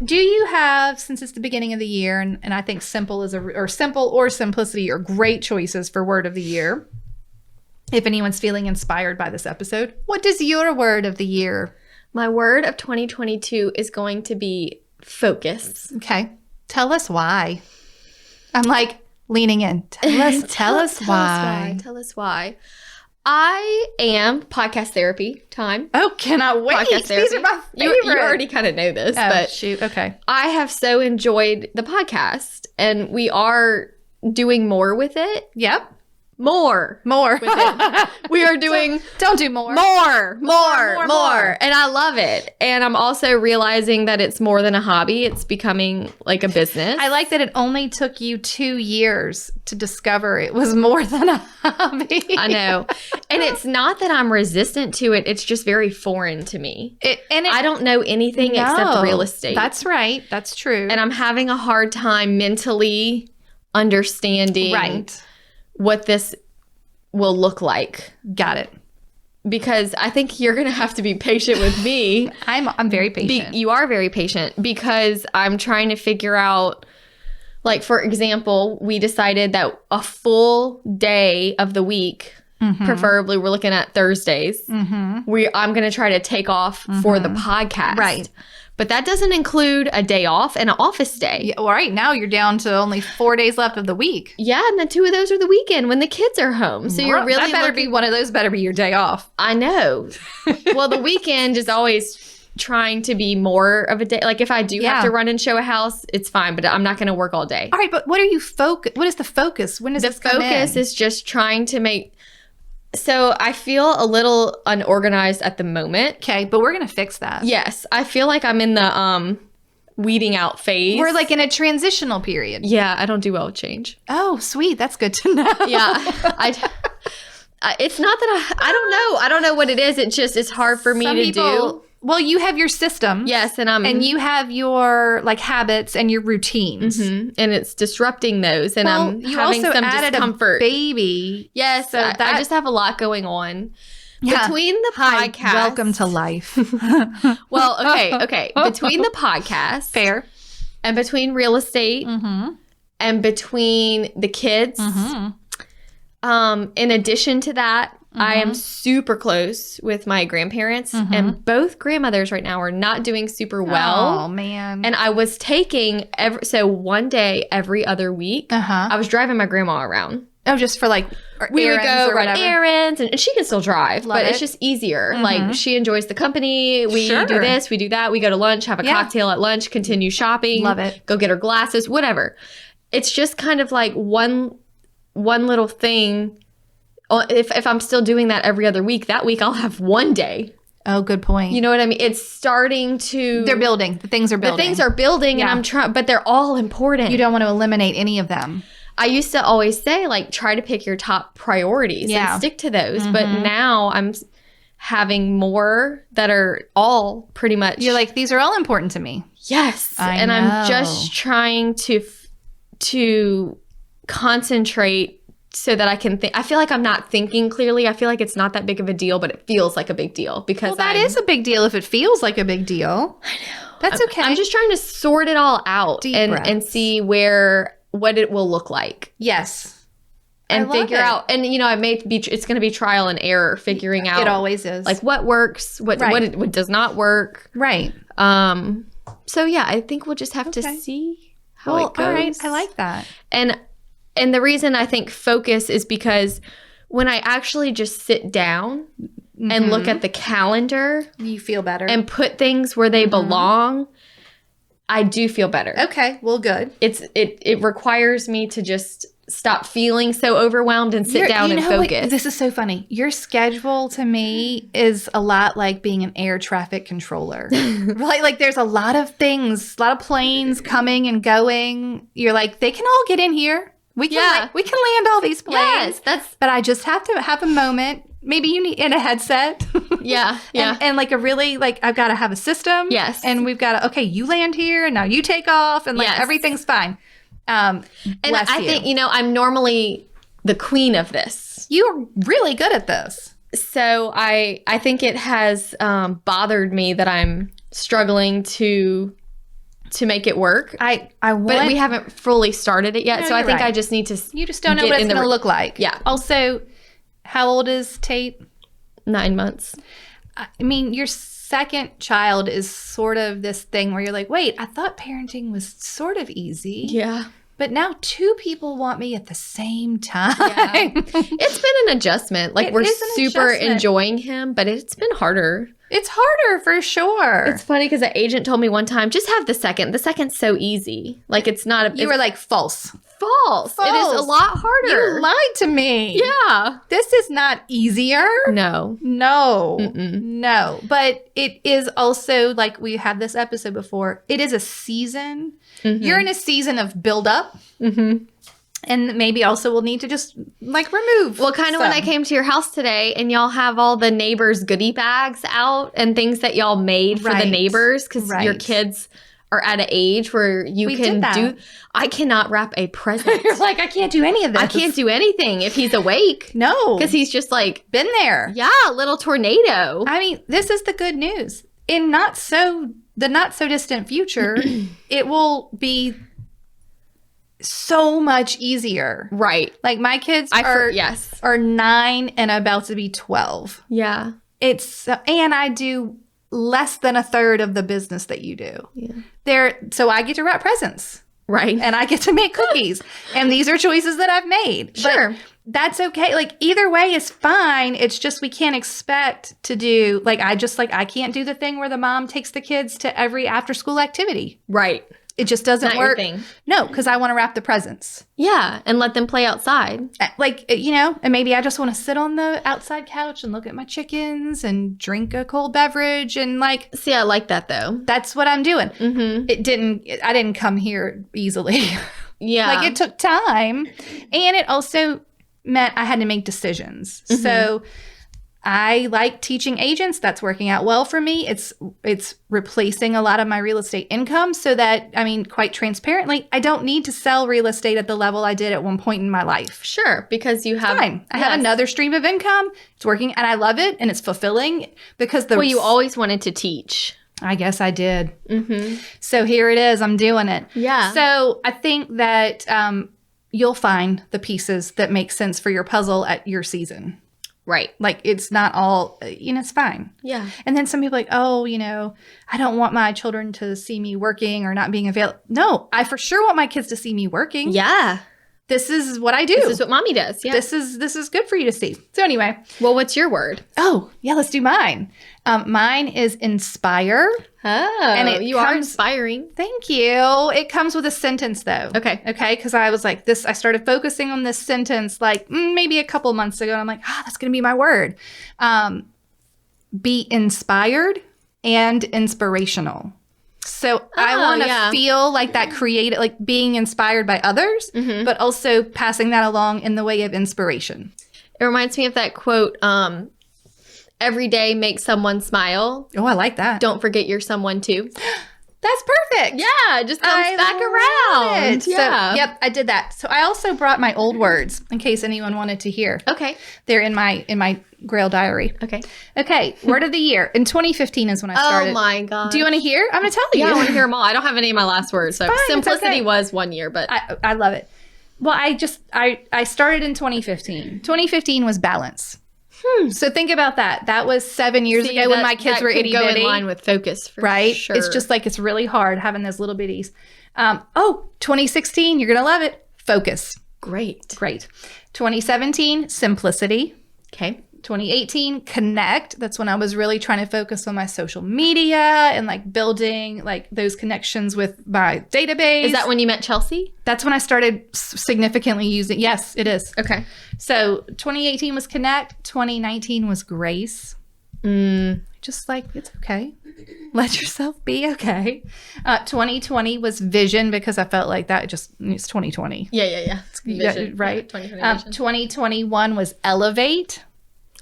Do you have, since it's the beginning of the year, and I think simple or simplicity are great choices for word of the year. If anyone's feeling inspired by this episode, what is your word of the year? My word of 2022 is going to be focus. Okay. Tell us why. I'm like leaning in. Tell us why. Tell us why. I am podcast therapy time. Oh, cannot wait. These are my favorite. You already kind of know this, but shoot. Okay. I have so enjoyed the podcast, and we are doing more with it. Yep. More with it. We are doing don't do more. More. And I love it. And I'm also realizing that it's more than a hobby. It's becoming like a business. I like that it only took you 2 years to discover it was more than a hobby. I know. And it's not that I'm resistant to it. It's just very foreign to me. I don't know anything except real estate. That's right. That's true. And I'm having a hard time mentally understanding what this will look like. Got it. Because I think you're going to have to be patient with me. I'm very patient. You are very patient because I'm trying to figure out, like, for example, we decided that a full day of the week, preferably we're looking at Thursdays, I'm going to try to take off for the podcast. Right. But that doesn't include a day off and an office day. Yeah, well, right now you're down to only 4 days left of the week. Yeah, and then 2 of those are the weekend when the kids are home. So you're really be one of those. Better be your day off. I know. Well, the weekend is always trying to be more of a day. Like if I do have to run and show a house, it's fine. But I'm not going to work all day. All right, but what are you What is the focus? When does this come in? The focus is just trying to make. So I feel a little unorganized at the moment. Okay, but we're going to fix that. Yes. I feel like I'm in the weeding out phase. We're like in a transitional period. Yeah, I don't do well with change. Oh, sweet. That's good to know. Yeah. It's not that I don't know. I don't know what it is. It's hard for me to do. Well, you have your system. Yes, and you have your like habits and your routines, and it's disrupting those, and I'm having some discomfort. A baby, yes, so I just have a lot going on between the podcast. Welcome to life. Well, okay, between the podcast, fair, and between real estate, and between the kids. In addition to that. I am super close with my grandparents, and both grandmothers right now are not doing super well. Oh, man. And I was taking one day every other week, I was driving my grandma around. Oh, just for like we would go run errands, and she can still drive, but it's just easier. Like she enjoys the company. We do this, we do that. We go to lunch, have a cocktail at lunch, continue shopping. Love it. Go get her glasses, whatever. It's just kind of like one little thing. If I'm still doing that every other week, that week I'll have one day. Oh, good point. You know what I mean? It's starting to... They're building. The things are building. And I'm trying, but they're all important. You don't want to eliminate any of them. I used to always say, like, try to pick your top priorities and stick to those. But now I'm having more that are all pretty much... You're like, these are all important to me. Yes. And know. I'm just trying to concentrate so that I can think. I feel like I'm not thinking clearly. I feel like it's not that big of a deal, but it feels like a big deal because that is a big deal if it feels like a big deal. I know. That's okay. I'm just trying to sort it all out and see what it will look like. Yes. And figure out, and it's going to be trial and error figuring out. It always is. Like what works, what does not work. Right. So yeah, I think we'll just have to see how it goes. All right. I like that. And the reason I think focus is because when I actually just sit down and look at the calendar, you feel better and put things where they belong, I do feel better. Okay, well, good. It requires me to just stop feeling so overwhelmed and sit down and focus. This is so funny. Your schedule to me is a lot like being an air traffic controller. like there's a lot of things, a lot of planes coming and going. You're like, they can all get in here. We can land all these planes. Yes, but I just have to have a moment. Maybe you need in a headset. Yeah. and like a really, like, I've got to have a system. Yes. And we've got to, okay, you land here and now you take off and like everything's fine. And I think, I'm normally the queen of this. You're really good at this. So I think it has bothered me that I'm struggling to make it work. But we haven't fully started it yet. No, so I think right. I just need to. You just don't know what it's going to look like. Yeah. Also, how old is Tate? 9 months. I mean, your second child is sort of this thing where you're like, wait, I thought parenting was sort of easy. Yeah. But now 2 people want me at the same time. Yeah. It's been an adjustment. Like, we're super enjoying him, but it's been harder. It's harder for sure. It's funny because an agent told me one time, just have the second. The second's so easy. Like, it's not You were like, false. False. It is a lot harder. You lied to me. Yeah. This is not easier. No. No. But it is also, like we had this episode before, it is a season. Mm-hmm. You're in a season of build up. Mm-hmm. And maybe also we'll need to just like remove. Well, kind of when I came to your house today and y'all have all the neighbors' goodie bags out and things that y'all made for the neighbors because your kids are at an age where you can do. I cannot wrap a present. You're like, I can't do any of this. I can't do anything if he's awake. No. Because he's just like. Been there. Yeah, little tornado. I mean, this is the good news. In the not so distant future, it will be so much easier. Right. Like my kids are 9 and about to be 12. Yeah. And I do less than a third of the business that you do. Yeah. So I get to wrap presents. Right. And I get to make cookies. And these are choices that I've made. Sure. But that's okay. Like either way is fine. It's just we can't expect to do I can't do the thing where the mom takes the kids to every after school activity. Right. It just doesn't Not work. Your thing. No, because I want to wrap the presents. Yeah, and let them play outside. And maybe I just want to sit on the outside couch and look at my chickens and drink a cold beverage and See, I like that though. That's what I'm doing. Mm-hmm. I didn't come here easily. Yeah. It took time. And it also meant I had to make decisions. Mm-hmm. So I like teaching agents. That's working out well for me. It's replacing a lot of my real estate income so that, quite transparently, I don't need to sell real estate at the level I did at one point in my life. Sure, because you have... Fine. I have another stream of income. It's working and I love it and it's fulfilling because you always wanted to teach. I guess I did. Mm-hmm. So here it is. I'm doing it. Yeah. So I think that you'll find the pieces that make sense for your puzzle at your season. Right. Like, it's not all, it's fine. Yeah. And then some people are like, I don't want my children to see me working or not being available. No, I for sure want my kids to see me working. Yeah. This is what I do. This is what mommy does. Yeah. This is good for you to see. So anyway. Well, what's your word? Oh, yeah, let's do mine. Mine is inspire. Oh, and you are inspiring. Thank you. It comes with a sentence though. Okay. Because I was like I started focusing on this sentence maybe a couple months ago. And I'm like, that's going to be my word. Be inspired and inspirational. So I want to feel like that creative, like being inspired by others, but also passing that along in the way of inspiration. It reminds me of that quote, every day makes someone smile. Oh, I like that. Don't forget you're someone too. That's perfect. Yeah, it just comes back around. Yeah. So, yep, I did that. So I also brought my old words in case anyone wanted to hear. Okay. They're in my Grail diary. Okay. Word of the year. In 2015 is when I started. Oh my God. Do you want to hear? I'm going to tell you. Yeah, I want to hear them all. I don't have any of my last words. So fine, simplicity was 1 year, but I love it. Well, I started in 2015. 2015 was balance. So think about that. That was 7 years ago when my kids were itty bitty. Go in line with focus, right? Sure. It's just it's really hard having those little bitties. 2016, you're gonna love it. Focus. Great. 2017, simplicity. Okay. 2018, connect. That's when I was really trying to focus on my social media and like building like those connections with my database. Is that when you met Chelsea? That's when I started significantly using. Yes, it is. Okay. So 2018 was connect. 2019 was grace. Just like, it's okay. Let yourself be okay. 2020 was vision because I felt like that it's 2020. Yeah. It's vision. Right. Yeah, 2020 2021 was elevate.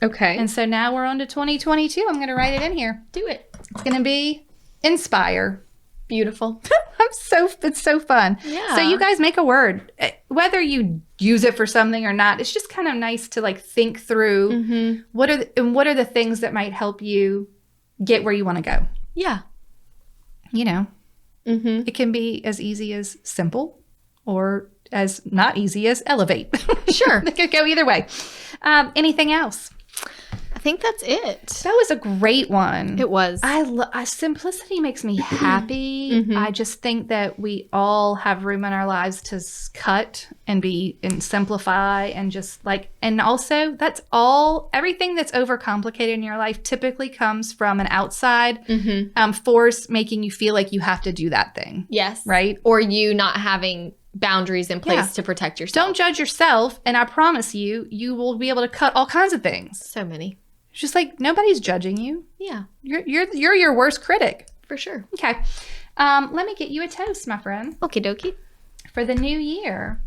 Okay. And so now we're on to 2022. I'm going to write it in here. Do it. It's going to be inspire. Beautiful. It's so fun. Yeah. So you guys make a word. Whether you use it for something or not, it's just kind of nice to like think through what are the things that might help you get where you want to go. Yeah. You know, it can be as easy as simple or as not easy as elevate. Sure. It could go either way. Anything else? I think that's it. That was a great one. It was. Simplicity makes me happy. I just think that we all have room in our lives to cut and simplify and just like, and also everything that's overcomplicated in your life typically comes from an outside force making you feel like you have to do that thing. Yes. Right? Or you not having boundaries in place to protect yourself. Don't judge yourself, and I promise you will be able to cut all kinds of things. So many. It's just like nobody's judging you. Yeah. You're your worst critic. For sure. Okay. Let me get you a toast, my friend. Okie dokie. For the new year.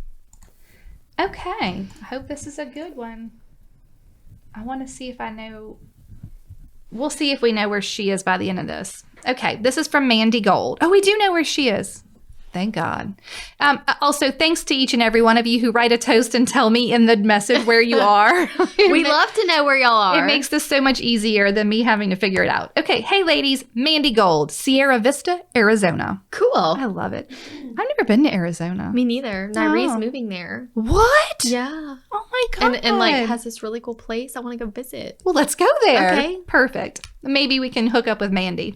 Okay. I hope this is a good one. I want to see if I know. We'll see if we know where she is by the end of this. Okay. This is from Mandy Gold. Oh, we do know where she is. Thank God. Also, thanks to each and every one of you who write a toast and tell me in the message where you are. We love to know where y'all are. It makes this so much easier than me having to figure it out. Okay. Hey, ladies. Mandy Gold, Sierra Vista, Arizona. Cool. I love it. I've never been to Arizona. Me neither. Nyrie's moving there. What? Yeah. Oh my God. And like has this really cool place. I want to go visit. Well, let's go there. Okay. Perfect. Maybe we can hook up with Mandy.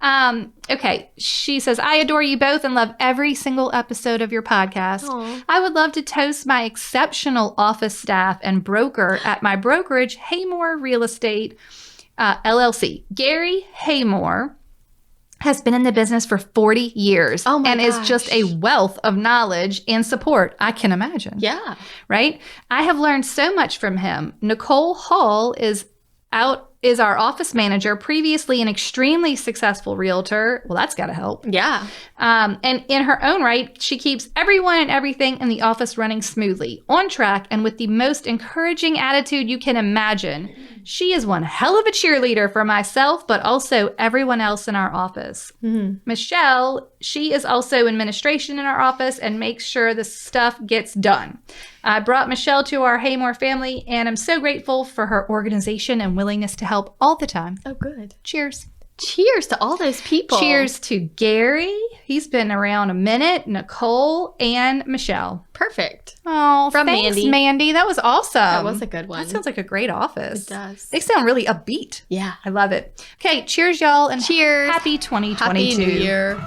Okay. She says, I adore you both and love every single episode of your podcast. Aww. I would love to toast my exceptional office staff and broker at my brokerage, Haymore Real Estate LLC. Gary Haymore has been in the business for 40 years and is just a wealth of knowledge and support, I can imagine. Yeah. Right? I have learned so much from him. Nicole Hall is our office manager, previously an extremely successful realtor. Well, that's got to help. Yeah. And in her own right, she keeps everyone and everything in the office running smoothly, on track, and with the most encouraging attitude you can imagine. She is one hell of a cheerleader for myself, but also everyone else in our office. Michelle, she is also administration in our office and makes sure the stuff gets done. I brought Michelle to our Haymore family, and I'm so grateful for her organization and willingness to help all the time. Oh, good. Cheers. Cheers to all those people. Cheers to Gary. He's been around a minute. Nicole and Michelle. Perfect. Oh, from thanks, Mandy. Mandy. That was awesome. That was a good one. That sounds like a great office. It does. They sound really upbeat. Yeah. I love it. Okay, cheers, y'all. And cheers. Happy 2022. Happy New Year.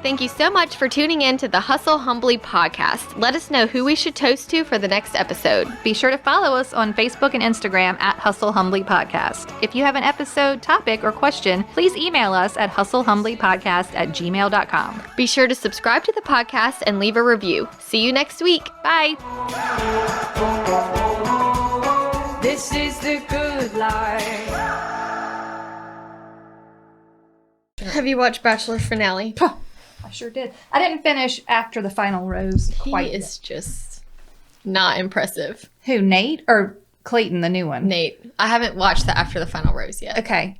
Thank you so much for tuning in to the Hustle Humbly podcast. Let us know who we should toast to for the next episode. Be sure to follow us on Facebook and Instagram at Hustle Humbly Podcast. If you have an episode, topic, or question, please email us at hustlehumblypodcast@gmail.com. Be sure to subscribe to the podcast and leave a review. See you next week. Bye. This is the good life. Have you watched Bachelor finale? I sure did. I didn't finish after the final rose quite. He is just not impressive. Who, Nate or Clayton, the new one? Nate. I haven't watched the After the Final Rose yet. Okay.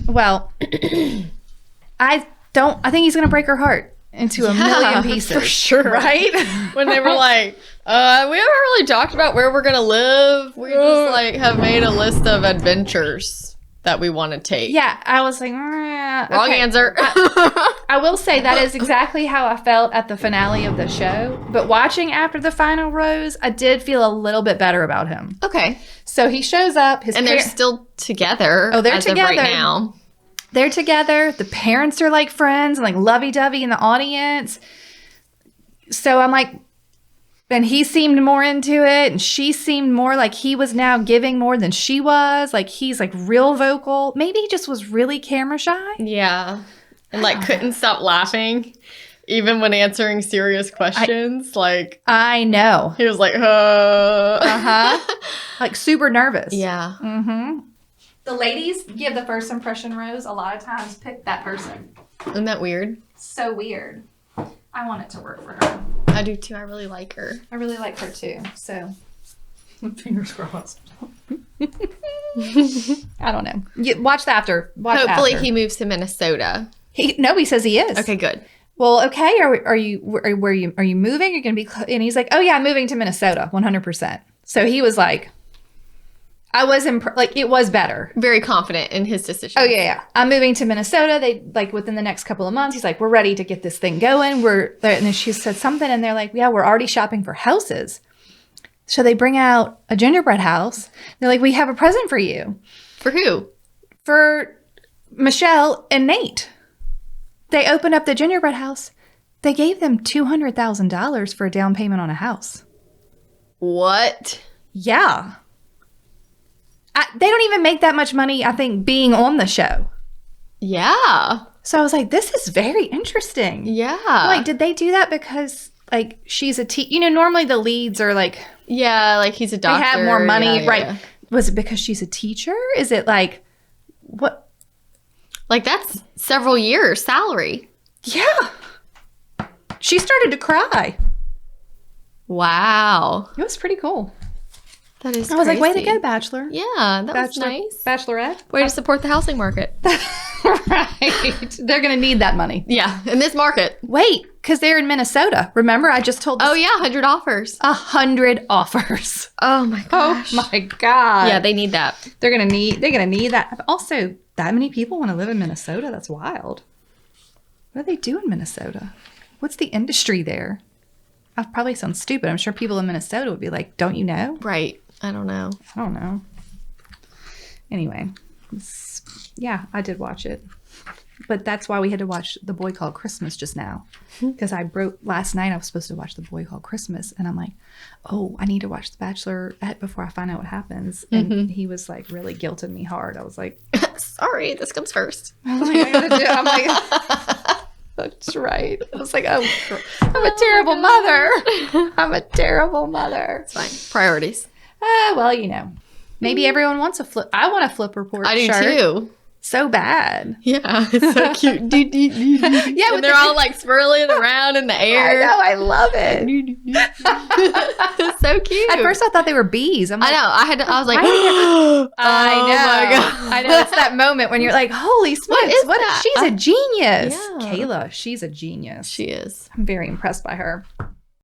Well, I think he's going to break her heart into a million pieces. For sure. Right? When they were like, we haven't really talked about where we're going to live. We just like have made a list of adventures that we want to take. Yeah, I was like, wrong answer. I will say that is exactly how I felt at the finale of the show. But watching After the Final Rose, I did feel a little bit better about him. Okay. So he shows up. They're still together. Oh, they're as together of right now. They're together. The parents are like friends and like lovey-dovey in the audience. So I'm like, And he seemed more into it, and she seemed more like he was now giving more than she was. Like, he's like real vocal. Maybe he just was really camera shy. Yeah. And like couldn't stop laughing even when answering serious questions. I know. He was like, Like super nervous. Yeah. Mm-hmm. The ladies give the first impression rose a lot of times pick that person. Isn't that weird? So weird. I want it to work for her. I do too. I really like her. I really like her too. So, fingers crossed. I don't know. Watch the after. Hopefully he moves to Minnesota. He says he is. Okay, good. Well, okay. Are you moving? You're going to be, and he's like, oh yeah, I'm moving to Minnesota, 100%. So he was like, I was it was better. Very confident in his decision. Oh yeah. I'm moving to Minnesota. They like within the next couple of months. He's like, we're ready to get this thing going. And then she said something, and they're like, yeah, we're already shopping for houses. So they bring out a gingerbread house. They're like, we have a present for you. For who? For Michelle and Nate. They opened up the gingerbread house. They gave them $200,000 for a down payment on a house. What? Yeah. They don't even make that much money, I think, being on the show. Yeah. So I was like, this is very interesting. Yeah. Like, did they do that because, like, she's a normally the leads are like... Yeah, like he's a doctor. They have more money, yeah, right? Yeah. Was it because she's a teacher? Is it like, what? Like, that's several years' salary. Yeah. She started to cry. Wow. It was pretty cool. That is I was crazy. like, way to go, Bachelor. Yeah, that was nice. Bachelorette. Way to support the housing market. Right. They're going to need that money. Yeah, in this market. Wait, because they're in Minnesota. Remember, I just told Oh, yeah, 100 offers. 100 offers. Oh, my gosh. Oh, my God. Yeah, they need that. They're going to need that. Also, that many people want to live in Minnesota? That's wild. What do they do in Minnesota? What's the industry there? I probably sound stupid. I'm sure people in Minnesota would be like, don't you know? Right. I don't know. Anyway, yeah, I did watch it. But that's why we had to watch The Boy Called Christmas just now. Because last night I was supposed to watch The Boy Called Christmas. And I'm like, oh, I need to watch The Bachelorette before I find out what happens. And he was like really guilted me hard. I was like, sorry, this comes first. I was like, I gotta do it. I'm like, that's right. I was like, oh, I'm a terrible mother. I'm a terrible mother. It's fine. Priorities. Well, maybe everyone wants a flip. I want a flip report I do shirt. too. So bad. Yeah, it's so cute. Yeah, and they're all like swirling around in the air. I know, I love it. It's so cute. At first I thought they were bees. I know. I was like, I know. my God. I know. It's that moment when you're like, holy smokes, is that? She's a genius. Yeah. Kayla, she's a genius. She is. I'm very impressed by her.